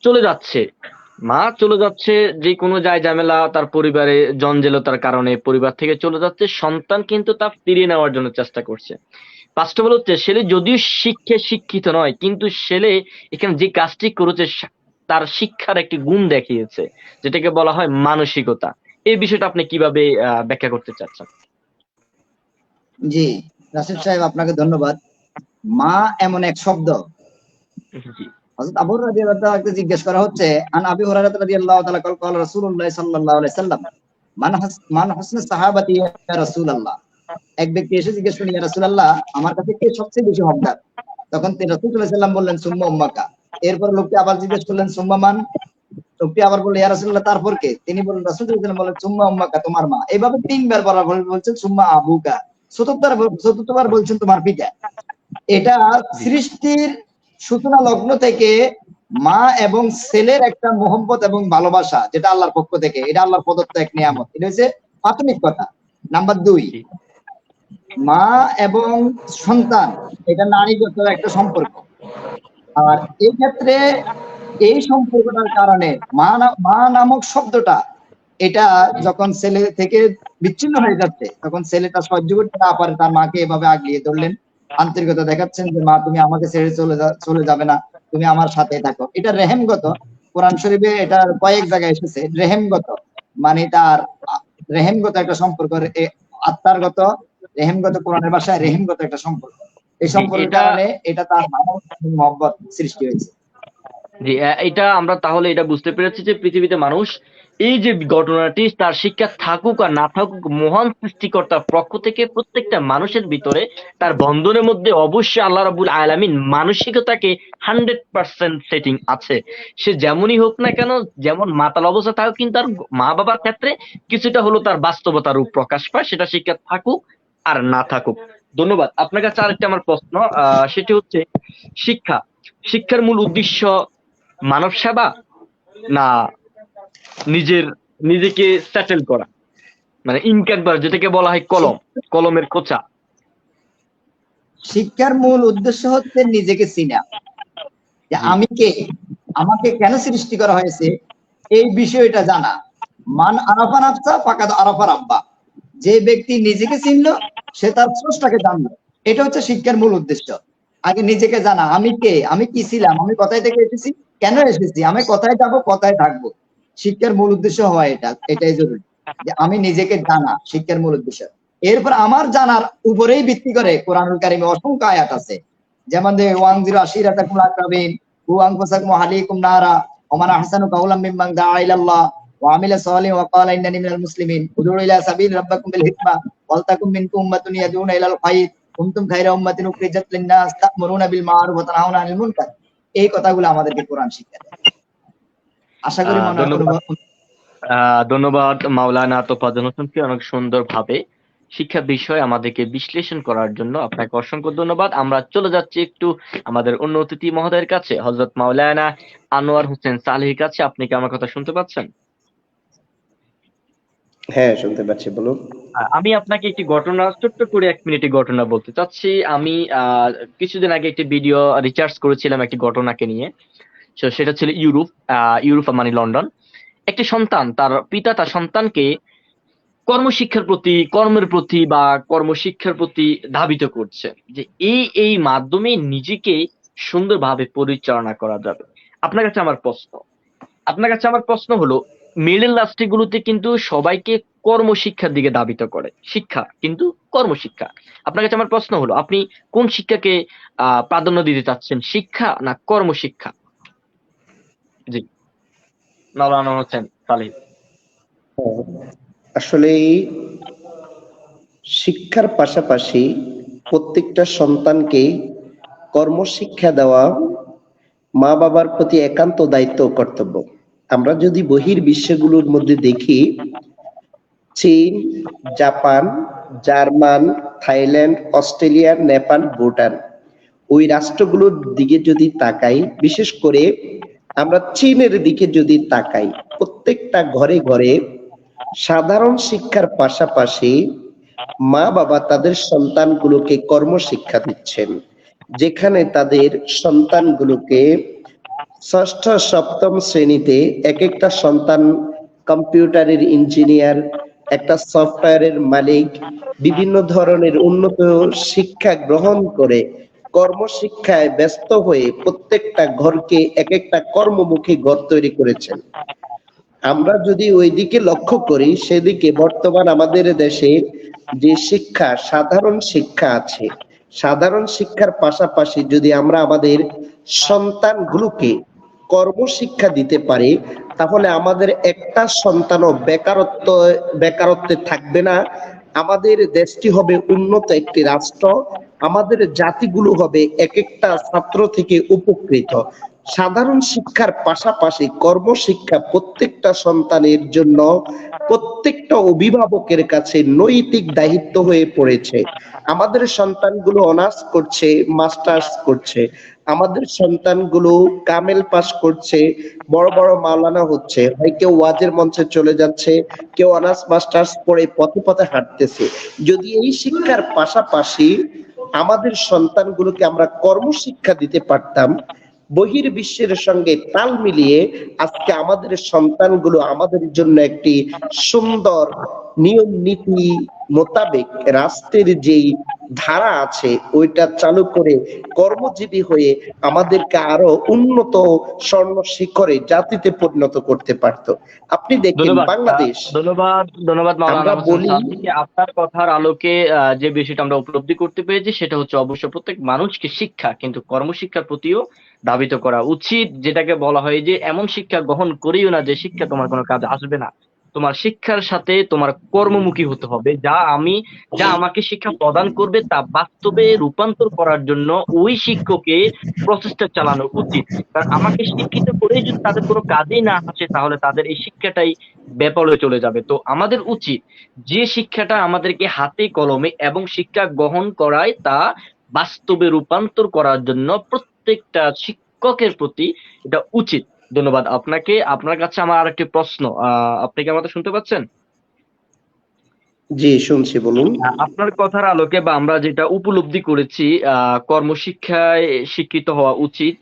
চলে যাচ্ছে, যে কোনো যায় ঝামেলা, তার পরিবারে জঞ্জালতার কারণে পরিবার থেকে চলে যাচ্ছে, সন্তান কিন্তু তা ফিরিয়ে নেওয়ার জন্য চেষ্টা করছে। ফার্স্ট অফ অল হচ্ছে ছেলে যদিও শিক্ষিত নয়, কিন্তু ছেলে এখানে যে কাজটি করেছে তার শিক্ষার একটি গুণ দেখিয়েছে, যেটাকে বলা হয় মানসিকতা। এই বিষয়টা আপনি কিভাবে ব্যাখ্যা করতে চাচ্ছেন? জি, রাশিদ সাহেব আপনাকে ধন্যবাদ। মা এমন এক শব্দ, জি হযরত আবু হুরায়রা রাদিয়াল্লাহু তাআলাকে জিজ্ঞেস করা হচ্ছে, আন আবি হুরায়রা রাদিয়াল্লাহু তাআলা ক্বাল রাসূলুল্লাহ সাল্লাল্লাহু আলাইহি সাল্লাম মান হুসনু সাহাবাতি ইয়া রাসূলুল্লাহ। এক ব্যক্তি এসে জিজ্ঞেস করলেন, ইয়া রাসূলুল্লাহ, আমার কাছে কে সবচেয়ে বেশি হকদার? তখন রাসূল সাল্লাল্লাহু আলাইহি সাল্লাম বললেন, সুম্মা উম্মাকা। এরপর লোকটি আবার জিজ্ঞেস করলেন, সুম্মা মান? লোকটি আবার বলল, ইয়া রাসূলুল্লাহ, তারপর কে? তিনি বললেন, রাসূল সাল্লাল্লাহু আলাইহি সাল্লাম বললেন, সুম্মা উম্মাকা, তোমার মা। এইভাবে তিনবার বরাবর বলছেন, সুম্মা আবুকা। চতুর্থবার বলছেন তোমার পিতা। এটা সৃষ্টির সূচনা লগ্ন থেকে মা এবং ছেলের একটা মোহব্বত এবং ভালোবাসা, যেটা আল্লাহর পক্ষ থেকে, এটা আল্লাহর প্রদত্ত এক নিয়ামত। এটা হচ্ছে প্রাথমিক কথা। নাম্বার 2, মা এবং সন্তান, এটা নারীগত একটা সম্পর্ক। আর এই ক্ষেত্রে এই সম্পর্কটার কারণে মা নামক শব্দটা, এটা যখন ছেলে থেকে বিচ্ছিন্ন হয়ে যাচ্ছে, তখন ছেলেটা সহ্য করতে না পারে, তার মাকে এভাবে আগলিয়ে ধরলেন, আন্তরিকতা দেখাচ্ছেন যে মা তুমি আমাকে ছেড়ে চলে যাবে না, তুমি আমার সাথে থাকো। এটা রেহেমগত। কোরআন শরীফে এটা কয়েক জায়গায় এসেছে রেহেমগত, মানে তার রেহেমগত একটা সম্পর্ক, আত্মারগত রেহেমগত, কোরআনের ভাষায় রেহেমগত একটা সম্পর্ক। এই সম্পর্কের কারণে এটা তার মহব্বত সৃষ্টি হয়েছে। জি, এটা আমরা তাহলে এটা বুঝতে পেরেছি যে পৃথিবীতে মানুষ, এই যে ঘটনাটি, তার শিক্ষা থাকুক আর না থাকুক, মহান সৃষ্টিকর্তার পক্ষ থেকে প্রত্যেকটা মানুষের ভিতরে তার বন্ধনের মধ্যে অবশ্যই আল্লাহ রাব্বুল আলামিন মানসিকতাকে 100% সেটিং আছে। সে যেমনই হোক না কেন, যেমন মাতাল অবস্থা থাকুক, কিন্তু তার মা বাবার ক্ষেত্রে কিছুটা হলো তার বাস্তবতার রূপ প্রকাশ পায়, সেটা শিক্ষা থাকুক আর না থাকুক। ধন্যবাদ। আপনার কাছে আরেকটা আমার প্রশ্ন, সেটি হচ্ছে শিক্ষার মূল উদ্দেশ্য মানব সেবা, না নিজেকে সেটেল করা, মানে ইনকাম করা, যেটাকে বলা হয় কলমের খোঁচা? শিক্ষার মূল উদ্দেশ্য হচ্ছে নিজেকে চিনা, যে আমি কে, আমাকে কেন সৃষ্টি করা হয়েছে, এই বিষয়টা জানা। মান আরাফা নাফসা ফাকাদ আরাফা রাব্বা। যে ব্যক্তি নিজেকে চিনলো, সে তার স্রষ্টাকে জানলো। এটা হচ্ছে শিক্ষার মূল উদ্দেশ্য। আগে নিজেকে জানা, আমি কে, আমি কি ছিলাম, আমি কোথায় থেকে এসেছি, কেন এসেছি, আমি কোথায় যাব, কোথায় থাকবো। শিক্ষার মূল উদ্দেশ্য হয় এটাই জরুরি, যে আমি নিজেকে জানা, শিক্ষার মূল উদ্দেশ্য। এরপর আমার জানার উপরেই ভিত্তি করে কোরআনুল কারিমে অসংখ্য আয়াত আছে, যেমন যে ওয়ানজিরু আশিরাতাকুল আকরাবিন ওয়া আনফুসাকুম আহলিকুম নারা ওয়া মান আহসানু কাওলাম মিম্মান দাআ ইলাল্লাহ ওয়া আমিলা সালিহান ওয়া ক্বালা ইন্নানি মিনাল মুসলিমিন উদউ ইলা সাবিল রাব্বিকুম বিল হিকমা ওয়াল তাকুম মিনকুম উম্মাতুন ইয়াদউনা ইলাল খায়র কুনতুম খায়রা উম্মাতিন উখরিজাত লিন-নাস তা'মুরুনা বিল মা'রুফ ওয়া তানহাউনা আনিল মুনকার। এই কথাগুলো আমাদেরকে কোরআন শিক্ষা দেয়। আশা করি ধন্যবাদ মাওলানা তোফাজ্জল হোসেনকে অনেক সুন্দরভাবে শিক্ষা বিষয় আমাদেরকে বিশ্লেষণ করার জন্য আপনাকে অসংখ্য ধন্যবাদ। আমরা চলে যাচ্ছি একটু আমাদের অন্য অতিথি মহোদয়ের কাছে, হযরত মাওলানা আনোয়ার হোসেন সালেহীর কাছে। আপনি কি আমার কথা শুনতে পাচ্ছেন? হ্যাঁ, শুনতে পাচ্ছি, বলুন। আমি আপনাকে একটি ঘটনা, ছোট্ট করে 1 মিনিটের ঘটনা বলতে চাচ্ছি। আমি কিছুদিন আগে একটি ভিডিও রিসার্চ করেছিলাম একটি ঘটনাকে নিয়ে। সেটা ছিল ইউরোপ মানে লন্ডন। একটি সন্তান, তার পিতা তার সন্তানকে কর্মশিক্ষার প্রতি ধাবিত করছে, যে এই মাধ্যমে নিজেকে সুন্দরভাবে পরিচালনা করা যাবে। আপনার কাছে আমার প্রশ্ন হলো, মিডল রাষ্ট্রগুলোতে কিন্তু সবাইকে কর্মশিক্ষার দিকে ধাবিত করে, শিক্ষা কিন্তু কর্মশিক্ষা। আপনার কাছে আমার প্রশ্ন হলো, আপনি কোন শিক্ষাকে প্রাধান্য দিতে চাচ্ছেন, শিক্ষা না কর্মশিক্ষা? জি, মাওলানা হোসেন সালেহী। আসলে শিক্ষার পাশাপাশি প্রত্যেকটা সন্তানকে কর্মশিক্ষা দেওয়া মা বাবার প্রতি একান্ত দায়িত্ব ও কর্তব্য। আমরা যদি বহির্বিশ্বগুলোর মধ্যে দেখি, চীন, Japan, German, Thailand, Australia, Nepal, Bhutan, ওই রাষ্ট্রগুলোর দিকে যদি তাকাই, বিশেষ করে আমরা চীনের দিকে যদি তাকাই, প্রত্যেকটা ঘরে ঘরে সাধারণ শিক্ষার পাশাপাশি মা বাবা তাদের সন্তানগুলোকে কর্মশিক্ষা দিচ্ছেন। যেখানে তাদের সন্তানগুলোকে ষষ্ঠ সপ্তম শ্রেণীতে এক একটা সন্তান কম্পিউটারের ইঞ্জিনিয়ার, একটা সফটওয়্যারের মালিক, বিভিন্ন ধরনের উন্নত শিক্ষা গ্রহণ করে কর্মশিক্ষায় ব্যস্ত হয়ে প্রত্যেকটা ঘরকে এক একটা কর্মমুখী ঘর তৈরি করেছেন। আমরা যদি ওইদিকে লক্ষ্য করি, সেদিকে বর্তমান আমাদের দেশে যে শিক্ষা, সাধারণ শিক্ষা আছে, সাধারণ শিক্ষার পাশাপাশি যদি আমরা আমাদের সন্তানগুলোকে কর্মশিক্ষা দিতে পারি, তাহলে আমাদের একটা সন্তানও বেকারত্বে থাকবে না। আমাদের দেশটি হবে উন্নত একটি রাষ্ট্র, আমাদের জাতিগুলো হবে এক একটা ছাত্র থেকে উপকৃত। সাধারণ শিক্ষার পাশাপাশি কর্মশিক্ষা প্রত্যেকটা সন্তানের জন্য, প্রত্যেকটা অভিভাবকের কাছে নৈতিক দায়িত্ব হয়ে পড়েছে। আমাদের সন্তানগুলো অনার্স করছে, মাস্টার্স করছে, আমাদের সন্তানগুলো কামেল পাস করছে, বড় বড় মাওলানা হচ্ছে, হয় কেউ ওয়াজের মঞ্চে চলে যাচ্ছে, কেউ অনার্স মাস্টার্স পড়ে পথে পথে হাঁটতেছে। যদি এই শিক্ষার পাশাপাশি আমাদের সন্তানগুলোকে আমরা কর্মশিক্ষা দিতে পারতাম, বহির্বিশ্বের সঙ্গে তাল মিলিয়ে, আজকে আমাদের সন্তানগুলো আমাদের জন্য একটি সুন্দর নিয়ম নীতি মোতাবেক রাষ্ট্রের যেই ধারা আছে ওইটা চালু করে কর্মজীবী হয়ে আমাদেরকে আরো উন্নত স্বর্ণ শিখরে জাতিতে পরিণত করতে পারতো। আপনি দেখেন বাংলাদেশ, ধন্যবাদ মাওলানা আমরা হোসেন বলি সাদিকে। আপনার কথার আলোকে যে বিষয়টা আমরা উপলব্ধি করতে পেরেছি সেটা হচ্ছে অবশ্য প্রত্যেক মানুষকে শিক্ষা, কিন্তু কর্মশিক্ষার প্রতিও ধাবিত করা উচিত, যেটাকে বলা হয় যে এমন শিক্ষা গ্রহণ করিও না যে শিক্ষা তোমার কোনো কাজে আসবে না। তোমার শিক্ষার সাথে তোমার কর্মমুখী হতে হবে। যা আমাকে শিক্ষা প্রদান করবে তা বাস্তবে রূপান্তর করার জন্য ওই শিক্ষকের প্রচেষ্টা চালানো উচিত। কারণ আমাকে শিক্ষিত করেই যদি তাদের কোনো কাজেই না আসে, তাহলে তাদের এই শিক্ষাটাই বেপরোয়া চলে যাবে। তো আমাদের উচিত যে শিক্ষাটা আমাদেরকে হাতে কলমে এবং শিক্ষা গ্রহণ করায় তা বাস্তবে রূপান্তর করার জন্য প্রত্যেকটা শিক্ষকের প্রতি এটা উচিত। ধন্যবাদ আপনাকে। আপনার কাছে আমার আরেকটি প্রশ্ন, আপনি কি আমাদের শুনতে পাচ্ছেন? জি শুনছি, বলুন। আপনার কথার আলোকে বা আমরা যেটা উপলব্ধি করেছি, কর্মশিক্ষায় শিক্ষিত হওয়া উচিত,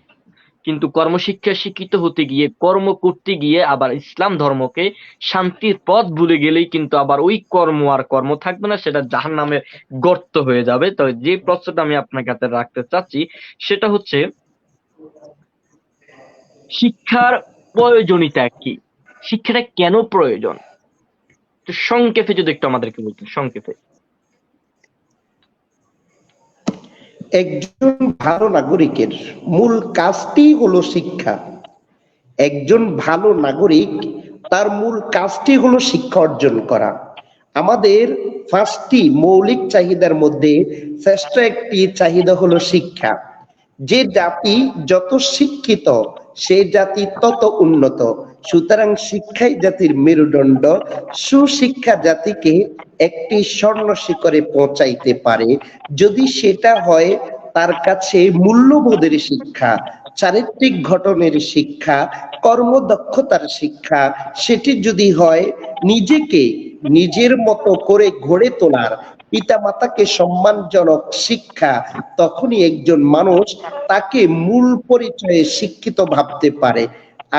কিন্তু কর্মশিক্ষায় শিক্ষিত হতে গিয়ে, কর্ম করতে গিয়ে আবার ইসলাম ধর্মকে, শান্তির পথ ভুলে গেলেই কিন্তু আবার ওই কর্ম আর কর্ম থাকবে না, সেটা জাহান্নামের গর্ত হয়ে যাবে। তো যে প্রশ্নটা আমি আপনার কাছে রাখতে চাচ্ছি সেটা হচ্ছে, শিক্ষার প্রয়োজনীয়তা কি? শিক্ষাটা কেন প্রয়োজন? একটু সংক্ষেপে যদি একটু আমাদেরকে বলতেন, সংক্ষেপে। একজন ভালো নাগরিকের মূল কাজটি হলো শিক্ষা। একজন ভালো নাগরিক, তার মূল কাজটি হলো শিক্ষা অর্জন করা। আমাদের 5টি মৌলিক চাহিদার মধ্যে শ্রেষ্ঠ একটি চাহিদা হলো শিক্ষা। যে জাতি যত শিক্ষিত, সেই জাতি তত উন্নত। সুতরাং শিক্ষাই জাতির মেরুদণ্ড। সুশিক্ষা জাতিকে একটি স্বর্ণ শিখরে পৌঁছাইতে পারে যদি সেটা হয় তার কাছে মূল্যবোধের শিক্ষা, চারিত্রিক গঠনের শিক্ষা, কর্মদক্ষতার শিক্ষা। সেটি যদি হয় নিজেকে নিজের মতো করে গড়ে তোলার, পিতামাতাকে সম্মানজনক শিক্ষা, তখনই একজন মানুষ তাকে মূল পরিচয়ে শিক্ষিত ভাবতে পারে।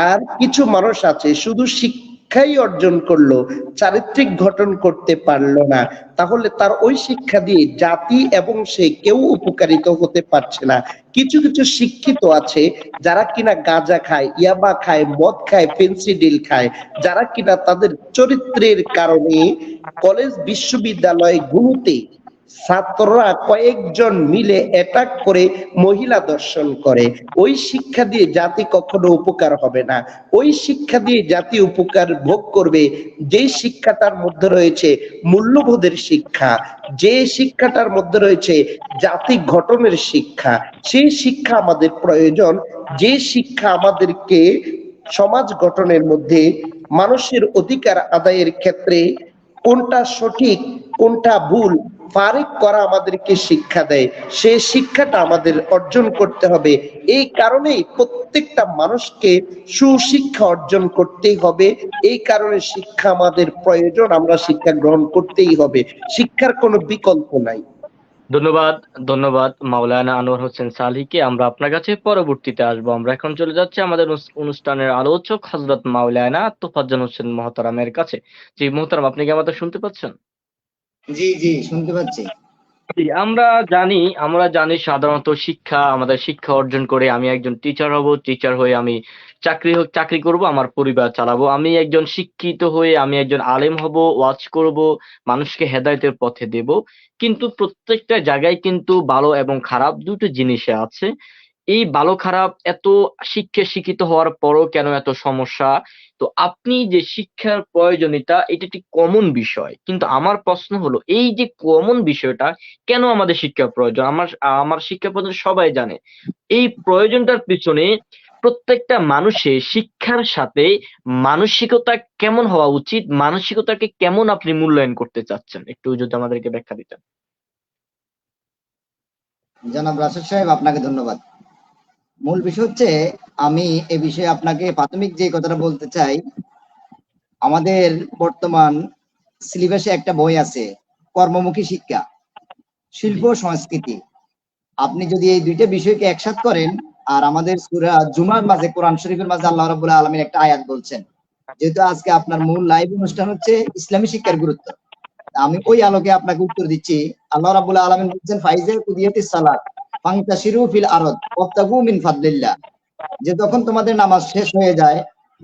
আর কিছু মানুষ আছে শুধু শিক্ষাই অর্জন করলো, চারিত্রিক গঠন করতে পারলো না, তাহলে তার ওই শিক্ষা দিয়ে জাতি এবং সে কেউ উপকারিত হতে পারছে না। কিছু কিছু শিক্ষিত আছে যারা কিনা গাঁজা খায়, ইয়াবা খায়, মদ খায়, ফেন্সিডিল খায়, যারা কিনা তাদের চরিত্রের কারণে কলেজ বিশ্ববিদ্যালয় গুলোতে ছাত্ররা কয়েকজন মিলে অ্যাটাক করে মহিলা দর্শন করে। ওই শিক্ষা দিয়ে জাতি কখনো উপকার হবে না। ওই শিক্ষা দিয়ে জাতি উপকার ভোগ করবে যে শিক্ষাটার মধ্যে রয়েছে মূল্যবোধের শিক্ষা, যে শিক্ষাটার মধ্যে রয়েছে জাতি গঠনের শিক্ষা। সেই শিক্ষা আমাদের প্রয়োজন, যে শিক্ষা আমাদেরকে সমাজ গঠনের মধ্যে মানুষের অধিকার আদায়ের ক্ষেত্রে কোনটা সঠিক কোনটা ভুল ফারিক করা আমাদেরকে শিক্ষা দেয়। সেই শিক্ষাটা আমাদের অর্জন করতে হবে। এই কারণেই প্রত্যেকটা মানুষকে সুশিক্ষা অর্জন করতেই হবে। এই কারণে শিক্ষা আমাদের প্রয়োজন, আমরা শিক্ষা গ্রহণ করতেই হবে। শিক্ষার কোনো বিকল্প নাই। ধন্যবাদ, ধন্যবাদ মাওলানা আনোয়ার হোসেন সালিহকে। আমরা আপনার কাছে পরবর্তীতে আসবো। আমরা এখন চলে যাচ্ছি আমাদের অনুষ্ঠানের আলোচক হযরত মাওলানা তোফাজ্জল হোসেন মহতারামের কাছে। জি মহতারাম, আপনি কি আমাদের শুনতে পাচ্ছেন? জি জি, শুনতে পাচ্ছি। জি, আমরা জানি সাধারণত আমাদের শিক্ষা অর্জন করে আমি একজন টিচার হব, টিচার হয়ে আমি চাকরি করব, আমার পরিবার চালাবো। আমি একজন শিক্ষিত হয়ে আমি একজন আলেম হব, ওয়াজ করব, মানুষকে হেদায়েতের পথে দেব। কিন্তু প্রত্যেকটা জায়গায় কিন্তু ভালো এবং খারাপ দুটো জিনিসে আছে। এই ভালো খারাপ এত শিক্ষিত হওয়ার পরও কেন এত সমস্যা? তো আপনি যে শিক্ষার প্রয়োজনীয়তা এটা একটি কমন বিষয়। কিন্তু আমার প্রশ্ন হলো এই যে কমন বিষয়টা কেন আমাদের শিক্ষা প্রয়োজন? আমার শিক্ষা প্রয়োজন সবাই জানে। এই প্রয়োজনটার পিছনে প্রত্যেকটা মানুষের শিক্ষার সাথে মানসিকতা কেমন হওয়া উচিত? মানসিকতাকে কেমন আপনি মূল্যায়ন করতে চাচ্ছেন? একটু যদি আমাদেরকে ব্যাখ্যা দিতেন। জনাব রাশেদ সাহেব, আপনাকে ধন্যবাদ। মূল বিষয় হচ্ছে, আমি এ বিষয়ে আপনাকে প্রাথমিক যে কথাটা বলতে চাই, আমাদের বর্তমান সিলেবাসে একটা বই আছে, কর্মমুখী শিক্ষা, শিল্প ও সংস্কৃতি। আপনি যদি এই দুইটা বিষয়কে একসাথ করেন, আর আমাদের সূরা জুমার মাঝে কোরআন শরীফের মাঝে আল্লাহ রাব্বুল আলামিন একটা আয়াত বলছেন, যেহেতু আজকে আপনার মূল লাইভ অনুষ্ঠান হচ্ছে ইসলামী শিক্ষার গুরুত্ব, আমি ওই আলোকে আপনাকে উত্তর দিচ্ছি। আল্লাহ রাব্বুল আলামিন বলছেন, ফাইজা কুদিয়াতিস সালাত ফান্তাশিরু ফিল আরদ ওয়াবতাগু মিন ফাদলিল্লাহ, যে যখন তোমাদের নামাজ শেষ হয়ে যায়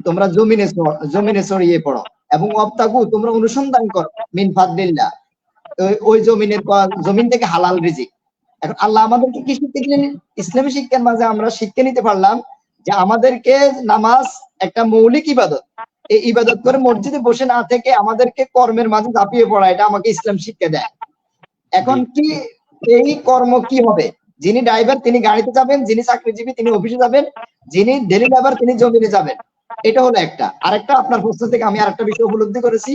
তোমরা জমিনে ছড়িয়ে পড়ো, এবং ওয়াবতাগু তোমরা অনুসন্ধান করো মিন ফাদলিল্লাহ, ওই জমিন থেকে হালাল রিজিক। এখন আল্লাহ আমাদেরকে কি শিক্ষা দিলেন? ইসলামী শিক্ষার মাঝে আমরা শিক্ষা নিতে পারলাম যে আমাদেরকে নামাজ একটা মৌলিক ইবাদত, এই ইবাদত করে মসজিদে বসে না থেকে আমাদেরকে কর্মের মাঝে ঝাঁপিয়ে পড়া, এটা আমাকে ইসলাম শিক্ষা দেয়। এখন কি এই কর্ম কি হবে? যিনি ড্রাইভার তিনি গাড়িতে যাবেন, যিনি চাকরিজীবী তিনি অফিসে যাবেন, যিনি ডেলি লেবার তিনি জমিনে যাবেন। এটা হলো একটা। আরেকটা, আপনার প্রশ্ন থেকে আমি আরেকটা বিষয় উপলব্ধি করেছি,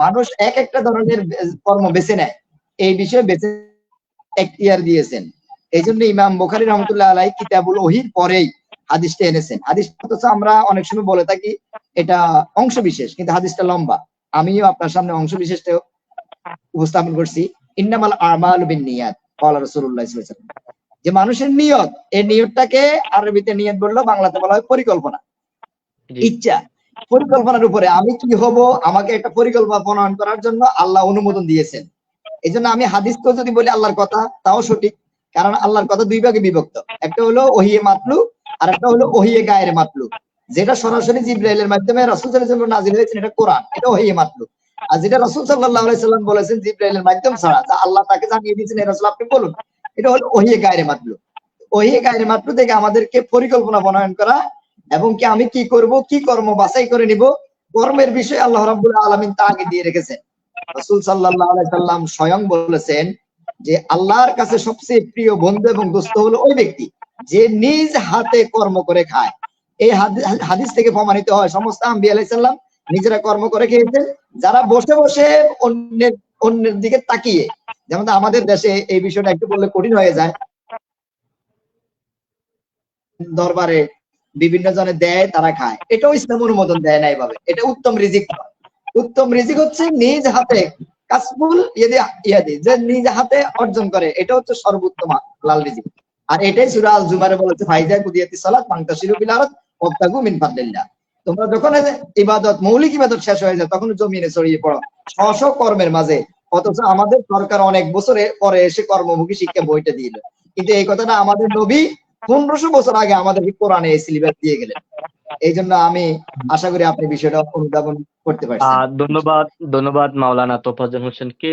মানুষ এক একটা ধরনের কর্ম বেছে নেয়, এই বিষয়ে বেছে এখতিয়ার দিয়েছেন। এই জন্য ইমাম বুখারী রহমতুল্লাহ আলাইহি কিতাবুল ওহীর পরেই হাদিসটা এনেছেন। হাদিসটা তো আমরা অনেক সময় বলে থাকি এটা অংশ বিশেষ, কিন্তু হাদিসটা লম্বা। আমিও আপনার সামনে অংশ বিশেষটা উপস্থাপন করছি। ইন্নামাল আমালু বিন্নিয়াত ক্বালা রাসূলুল্লাহ সাল্লাল্লাহু আলাইহি ওয়াসাল্লাম, যে মানুষের নিয়ত, এই নিয়তটাকে আরবিতে নিয়ত বললো, বাংলাতে বলা হয় পরিকল্পনা, জি, ইচ্ছা। পরিকল্পনার উপরে আমি কি হব, আমাকে একটা পরিকল্পনা প্রণয়ন করার জন্য আল্লাহ অনুমোদন দিয়েছেন। এই জন্য আমি হাদিসকেও যদি বলি আল্লাহর কথা, তাও সঠিক, কারণ আল্লাহর কথা দুই ভাগে বিভক্ত। একটা হলো ওহিয়ে মাতলু, আর একটা হলো ওহিয়ে গায়ের মাতলু। যেটা সরাসরি জিবরাইলের মাধ্যমে রাসূল সাল্লাল্লাহু আলাইহি ওয়াসাল্লাম নাযিল হয়েছে, এটা কোরআন, এটা ওহিয়ে মাতলু। আর যেটা রাসূল সাল্লাল্লাহু আলাইহি ওয়াসাল্লাম বলেছেন জিবরাইলের মাধ্যম ছাড়া, যা আল্লাহ তাকে জানিয়ে দিয়েছেন, এই রাসূল আপনি বলুন, এটা হলো ওহিয়ে গায়ের মাতলু। ওহিয়ে গায়ের মাতলু থেকে আমাদেরকে পরিকল্পনা প্রণয়ন করা, এবং কি আমি কি করব, কি কর্ম বাছাই করে নিব, কর্মের বিষয়ে আল্লাহ রাব্বুল আলামিন তা আগে দিয়ে রেখেছেন। রাসূল সাল্লাল্লাহু আলাইহি সাল্লাম স্বয়ং বলেছেন যে আল্লাহর কাছে সবচেয়ে প্রিয় বন্ধু এবং দোস্ত হলো ওই ব্যক্তি যে নিজ হাতে কর্ম করে খায়। এই হাদিস থেকে প্রমাণিত হয় সমস্ত আম্বিয়া আলাইহিস সালাম নিজেরা কর্ম করে খেয়েছেন। যারা বসে বসে অন্যের অন্যের দিকে তাকিয়ে, যেমন আমাদের দেশে এই বিষয়টা একটু বললে কঠিন হয়ে যায়, দরবারে বিভিন্ন জনে দেয়, তারা খায়, এটাও ইসলাম অনুমোদন দেয় না এইভাবে। এটা উত্তম রিজিক নয়। উত্তম রিজিক হচ্ছে নিজ হাতে কাসবুল ইয়াদি, যে নিজ হাতে অর্জন করে, এটা হচ্ছে সর্বোত্তম হালাল রিজিক। আর এটাই সূরা আল জুমারে বলেছে, ফাইজা কুদিয়াতিস সালাত ফান্তাশিরু ফিল আরদ ওয়াবতাগু মিন ফাদলিল্লাহ। তোমরা যখন ইবাদত, মৌলিক ইবাদত শেষ হয়ে যায়, তখন জমিনে ছড়িয়ে পড়ো স্ব কর্মের মাঝে। অথচ আমাদের সরকার অনেক বছরে পরে এসে কর্মমুখী শিক্ষা বইটা দিল, কিন্তু এই কথাটা আমাদের নবী 1500 বছর আগে আমাদেরকে কোরআনে এই সিলেবাস দিয়ে গেলেন। এই জন্য আমি আশা করি আপনি বিষয়টা অনুধাবন করতে পারছেন। ধন্যবাদ, ধন্যবাদ মাওলানা তোফাজ্জল হোসেনকে।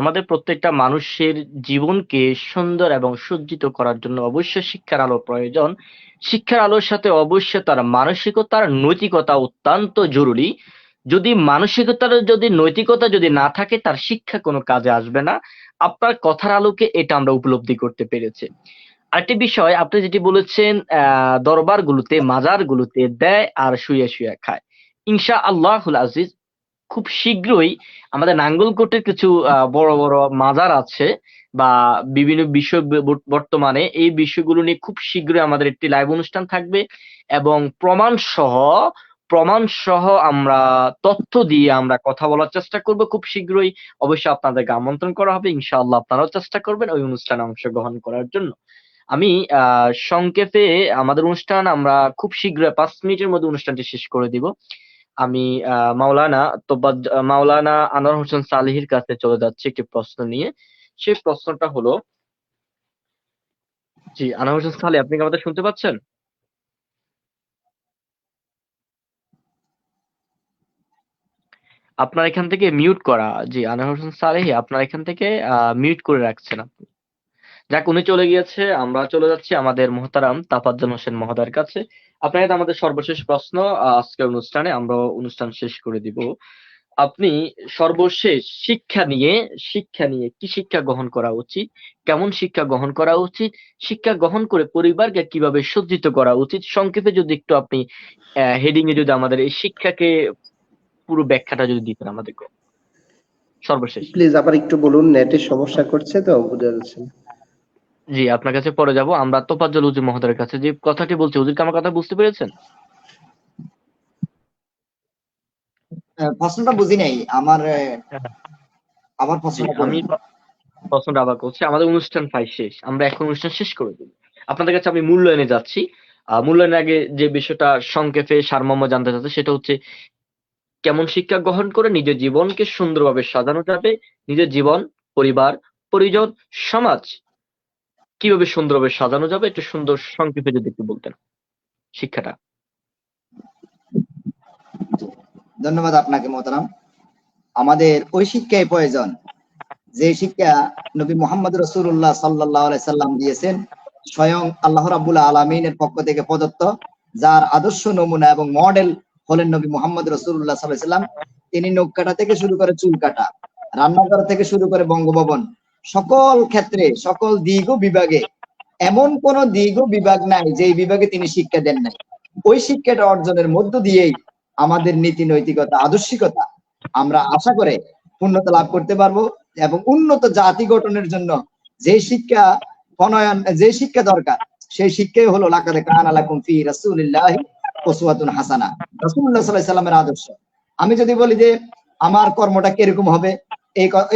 আমাদের প্রত্যেকটা মানুষের জীবনকে সুন্দর এবং সজ্জিত করার জন্য অবশ্যই শিক্ষার আলো প্রয়োজন। শিক্ষার আলোর সাথে অবশ্যই তার মানসিকতার নৈতিকতা অত্যন্ত জরুরি। যদি নৈতিকতা যদি না থাকে, তার শিক্ষা কোনো কাজে আসবে না। আপনার কথার আলোকে এটা আমরা উপলব্ধি করতে পেরেছি। আরেকটি বিষয় আপনি যেটি বলেছেন, দরবারগুলোতে, মাজারগুলোতে দেয় আর শুয়ে শুয়ে খায়। ইনশাআল্লাহুল আজিজ খুব শীঘ্রই আমাদের নাঙ্গলকোটের কিছু বড় বড় মাজার আছে বা বিভিন্ন বিষয় বর্তমানে এই বিষয়গুলো নিয়ে খুব শীঘ্রই আমাদের একটি লাইভ অনুষ্ঠান থাকবে এবং প্রমাণ সহ প্রমাণ সহ আমরা তথ্য দিয়ে আমরা কথা বলার চেষ্টা করব খুব শীঘ্রই। অবশ্যই আপনাদেরকে আমন্ত্রণ করা হবে, ইনশাআল্লাহ আপনারাও চেষ্টা করবেন ওই অনুষ্ঠানে অংশগ্রহণ করার জন্য। আমি সংক্ষেপে আমাদের অনুষ্ঠান আমরা খুব শীঘ্রই 5 মিনিটের মধ্যে অনুষ্ঠানটি শেষ করে দিব। আমি মাওলানা আনোয়ার হোসেন সালেহীর কাছে চলে যাচ্ছি একটি প্রশ্ন নিয়ে। সেই প্রশ্নটা হলো, জি আনোয়ার হোসেন সালেহ, আপনি কি আমাদের শুনতে পাচ্ছেন? আপনার এখান থেকে মিউট করা। জি আনোয়ার হোসেন সালেহী, আপনার এখান থেকে মিউট করে রাখছেন আপনি। যাক, উনি চলে গিয়েছে, আমরা চলে যাচ্ছি আমাদের মোহতারাম তাফাজ্জল হোসেন মহোদয়ের কাছে। আপনার কাছে আমাদের সর্বশেষ প্রশ্ন আজকের অনুষ্ঠানে, আমরা অনুষ্ঠান শেষ করে দিব। আপনি সর্বশেষ শিক্ষা নিয়ে কি শিক্ষা গ্রহণ করা উচিত, কেমন শিক্ষা গ্রহণ করা উচিত, শিক্ষা গ্রহণ করে পরিবারকে কিভাবে সজ্জিত করা উচিত, সংক্ষেপে যদি একটু আপনি হেডিং এ যদি আমাদের এই শিক্ষাকে পুরো ব্যাখ্যাটা যদি দিতেন আমাদেরকে সর্বশেষ। প্লিজ আবার একটু বলুন, নেটের সমস্যা করছে তো, বুঝা যাচ্ছে না। জি আপনার কাছে পরে যাব, আমরা তোফাজ্জল হুজুর মহোদয়ের কাছে যে কথাটি বলছি, হুজুর কি আমার কথা বুঝতে পেরেছেন? প্রশ্নটা বুঝি নাই আমার, আবার জি প্রশ্নটা আমি করুন। প্রশ্নটা আবার করছি। আমাদের অনুষ্ঠান প্রায় শেষ, আমরা এখন অনুষ্ঠান শেষ করে দেব। আপনাদের কাছে আমি মূল্যায়নে যাচ্ছি। মূল্যায়নের আগে যে বিষয়টা সংক্ষেপে সারমর্ম জানতে চাচ্ছি সেটা হচ্ছে, কেমন শিক্ষা গ্রহণ করে নিজের জীবনকে সুন্দরভাবে সাজানো যাবে, নিজের জীবন, পরিবার, পরিজন, সমাজ কিভাবে সুন্দরভাবে সাজানো যাবে, একটু সুন্দর সংক্ষেপে যদি একটু বলতেন শিক্ষাটা। ধন্যবাদ আপনাকে মোহতারাম। আমাদের ওই শিক্ষাই প্রয়োজন যে শিক্ষা নবী মুহাম্মদ রাসূলুল্লাহ সাল্লাল্লাহু আলাইহি সাল্লাম দিয়েছেন, স্বয়ং আল্লাহ রাব্বুল আলামিনের পক্ষ থেকে প্রদত্ত, যার আদর্শ নমুনা এবং মডেল হলেন নবী মুহাম্মদ রাসূলুল্লাহ সাল্লাল্লাহু আলাইহি সাল্লাম। তিনি নখ কাটা থেকে শুরু করে চুল কাটা, রান্নাঘর থেকে শুরু করে বঙ্গভবন, সকল ক্ষেত্রে সকল দিক ও বিভাগে এমন কোন দিক ও বিভাগ নাই যে বিভাগে তিনি শিক্ষা দেন নাই। ওই শিক্ষাটা অর্জনের মধ্য দিয়েই আমাদের নীতি নৈতিকতা আদর্শিকতা আমরা আশা করে পূর্ণতা লাভ করতে পারবো, এবং উন্নত জাতি গঠনের জন্য যে শিক্ষা প্রণয়ন, যে শিক্ষা দরকার, সেই শিক্ষাই হলো লাকাদ কানা লাকুম ফি রাসূলিল্লাহি উসওয়াতুন হাসানা, রাসূলুল্লাহ সাল্লাল্লাহু আলাইহি সাল্লামের আদর্শ। আমি যদি বলি যে আমার কর্মটা কিরকম হবে,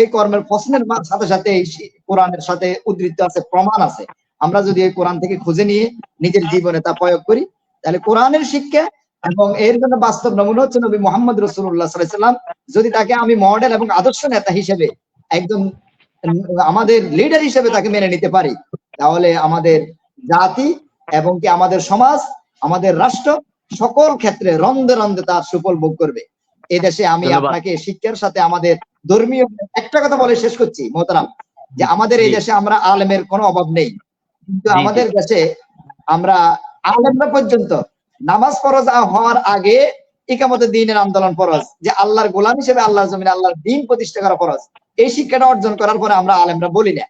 এই কর্মের প্রশ্নের সাথে সাথে এই কোরআনের সাথে উদ্ধৃত আছে, প্রমাণ আছে। আমরা যদি এই কোরআন থেকে খুঁজে নিয়ে নিজের জীবনে তা প্রয়োগ করি, তাহলে কোরআনের শিক্ষা এবং এর জন্য বাস্তব নমুনা হচ্ছে নবী মুহাম্মদ রাসূলুল্লাহ সাল্লাল্লাহু আলাইহি সাল্লাম। যদি তাকে আমি মডেল এবং আদর্শ নেতা হিসেবে, একদম আমাদের লিডার হিসেবে তাকে মেনে নিতে পারি, তাহলে আমাদের জাতি এবং কি আমাদের সমাজ, আমাদের রাষ্ট্র সকল ক্ষেত্রে রন্ধে রন্ধে তার সুফল ভোগ করবে। এই দেশে আমি ধন্যবাদ। আপনাকে শিক্ষার সাথে আমাদের ধর্মীয় একটা কথা বলে শেষ করছি মোহতারাম, যে আমাদের এই জি দেশে আমরা আলেমের কোনো অভাব নেই, কিন্তু জি জি আমাদের দেশে আমরা আলেমরা পর্যন্ত নামাজ ফরজ হওয়ার আগে ইকামতের দ্বীনের আন্দোলন ফরজ, যে আল্লাহর গোলাম হিসেবে আল্লাহর জমিনে আল্লাহর দ্বীন প্রতিষ্ঠা করা ফরজ, এই শিক্ষাটা অর্জন করার পরে আমরা আলেমরা বলি না।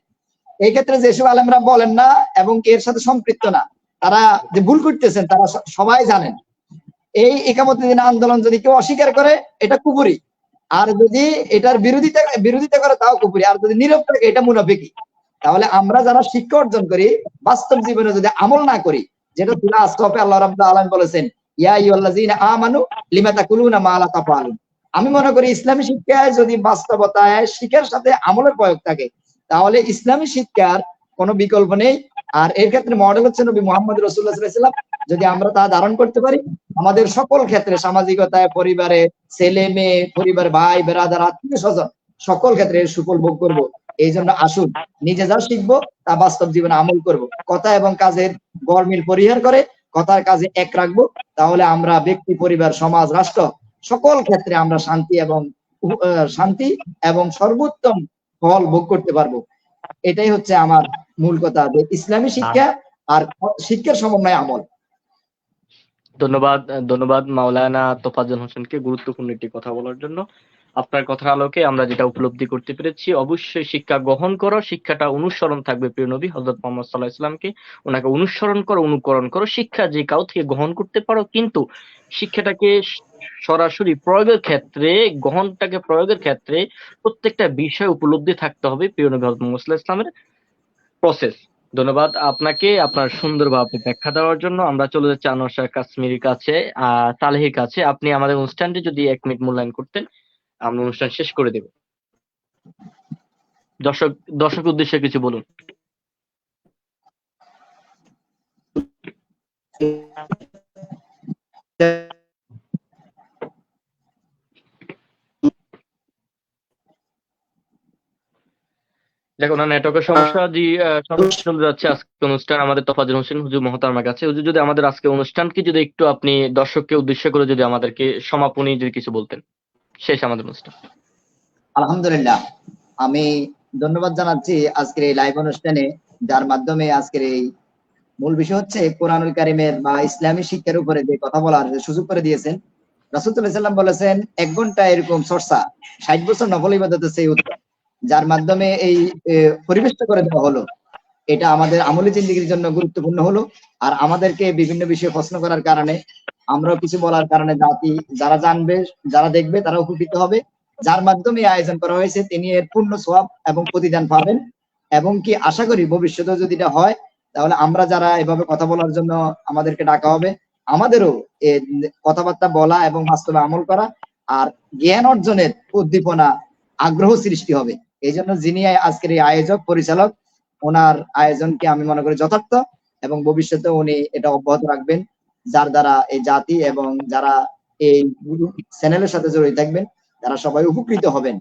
এই ক্ষেত্রে যেসব আলেমরা বলেন না এবং এর সাথে সম্পৃক্ত না, তারা যে ভুল করতেছেন তারা সবাই জানেন। এই ইকামতের দ্বীন আন্দোলন যদি কেউ অস্বীকার করে, এটা কুফরি, আর যদি এটার বিরোধিতা করে তাও কুফরি, আর যদি নীরব থাকে এটা মুনাফিকি। তাহলে আমরা যারা শিক্ষা অর্জন করি, বাস্তব জীবনে যদি আমল না করি, যেটা আল্লাহ রাব্বুল আলামিন বলেছেন, ইয়া আইয়ুহাল্লাযীনা আমানু লিমা তাকুলুনা মা লা তাফআলুন। আমি মনে করি ইসলামী শিক্ষায় যদি বাস্তবতায় শিক্ষার সাথে আমলের প্রয়োগ থাকে, তাহলে ইসলামী শিক্ষার কোনো বিকল্প নেই। আর এর ক্ষেত্রে মডেল হচ্ছে নবী মুহাম্মদ রাসূলুল্লাহ সাল্লাল্লাহু আলাইহি ওয়াসাল্লাম। যদি আমরা তা ধারণ করতে পারি, আমাদের সকল ক্ষেত্রে, সামাজিকতায়, পরিবারে, ছেলে মেয়ে, পরিবার, ভাই বেরাদার, আত্মীয় স্বজন, সকল ক্ষেত্রে এর সুফল ভোগ করবো। এই জন্য আসুন নিজে যা শিখবো তা বাস্তব জীবনে আমল করব, কথা এবং কাজের গরমিল পরিহার করে কথার কাজে এক রাখবো। তাহলে আমরা ব্যক্তি, পরিবার, সমাজ, রাষ্ট্র সকল ক্ষেত্রে আমরা শান্তি এবং সর্বোত্তম ফল ভোগ করতে পারবো। এটাই হচ্ছে আমার মূল কথা, যে ইসলামী শিক্ষা আর শিক্ষার সমন্বয় আমল। ধন্যবাদ। ধন্যবাদ মাওলানা তোফাজ্জল হোসেনকে গুরুত্বপূর্ণ একটি কথা বলার জন্য। আপনার কথার আলোকে আমরা যেটা উপলব্ধি করতে পেরেছি, অবশ্যই শিক্ষা গ্রহণ করো, শিক্ষাটা অনুসরণ থাকবে প্রিয় নবী হযরত মুহাম্মদ সাল্লাল্লাহু আলাইহি ওয়াসাল্লামকে, ওনাকে অনুসরণ করো, অনুকরণ করো। শিক্ষা যে কাউ থেকে গ্রহণ করতে পারো, কিন্তু শিক্ষাটাকে সরাসরি প্রয়োগের ক্ষেত্রে প্রত্যেকটা বিষয় উপলব্ধি থাকতে হবে প্রিয় নবী হযরত মুহাম্মদ সাল্লাল্লাহু আলাইহি ওয়াসাল্লামের প্রসেস। ধন্যবাদ আপনাকে আপনার সুন্দরভাবে ব্যাখ্যা দেওয়ার জন্য। আমরা চলে যাচ্ছি আনোয়ার শাহ কাশ্মীরির কাছে, সালেহির কাছে। আপনি আমাদের অনুষ্ঠানটি যদি 1 মিনিট মূল্যায়ন করতেন, আমরা অনুষ্ঠান শেষ করে দেব। দর্শক দর্শক উদ্দেশ্যে কিছু বলুন। দেখুন, নেটওয়ার্কের সমস্যা জি, সমস্যা চলে যাচ্ছে আজকে অনুষ্ঠান আমাদের তফাজ্জল হোসেন হুজুর মহতারমার কাছে। হুজুর, যদি আমাদের আজকে অনুষ্ঠানকে যদি একটু আপনি দর্শককে উদ্দেশ্য করে যদি আমাদেরকে সমাপনী যদি কিছু বলতেন, শেষ আমাদের অনুষ্ঠান। আলহামদুলিল্লাহ, আমি ধন্যবাদ জানাচ্ছি আজকের এই লাইভ অনুষ্ঠানে, যার মাধ্যমে আজকের এই মূল বিষয় হচ্ছে কোরআনুল কারিমের বা ইসলামী শিক্ষার উপরে যে কথা বলার সুযোগ করে দিয়েছেন। রাসূল সাল্লাল্লাহু আলাইহি ওয়াসাল্লাম বলেছেন, 1 ঘন্টা এরকম চর্চা 60 বছর নফল ইবাদতের চেয়ে উত্তম। যার মাধ্যমে এই পরিবেশটা করে দেওয়া হলো, এটা আমাদের আমলি জিন্দেগির জন্য গুরুত্বপূর্ণ হলো। আর আমাদেরকে বিভিন্ন বিষয়ে প্রশ্ন করার কারণে, আমরাও কিছু বলার কারণে জাতি যারা জানবে, যারা দেখবে তারা উপকৃত হবে। যার মাধ্যমে আয়োজন করা হয়েছে তিনি এর পূর্ণ সওয়াব এবং প্রতিদান পাবেন। এবং কি আশা করি ভবিষ্যতে যদি এটা হয়, তাহলে আমরা যারা এভাবে কথা বলার জন্য আমাদেরকে ডাকা হবে, আমাদেরও কথাবার্তা বলা এবং বাস্তবে আমল করা আর জ্ঞান অর্জনের উদ্দীপনা, আগ্রহ সৃষ্টি হবে। এই জন্য যিনি আজকের এই আয়োজক পরিচালক, ওনার আয়োজনকে আমি মনে করি যথার্থ, এবং ভবিষ্যতে উনি এটা অব্যাহত রাখবেন, যার দ্বারা এই জাতি এবং যারা এই চ্যানেলের সাথে জড়িত থাকবেন তারা সবাই উপকৃত হবেন।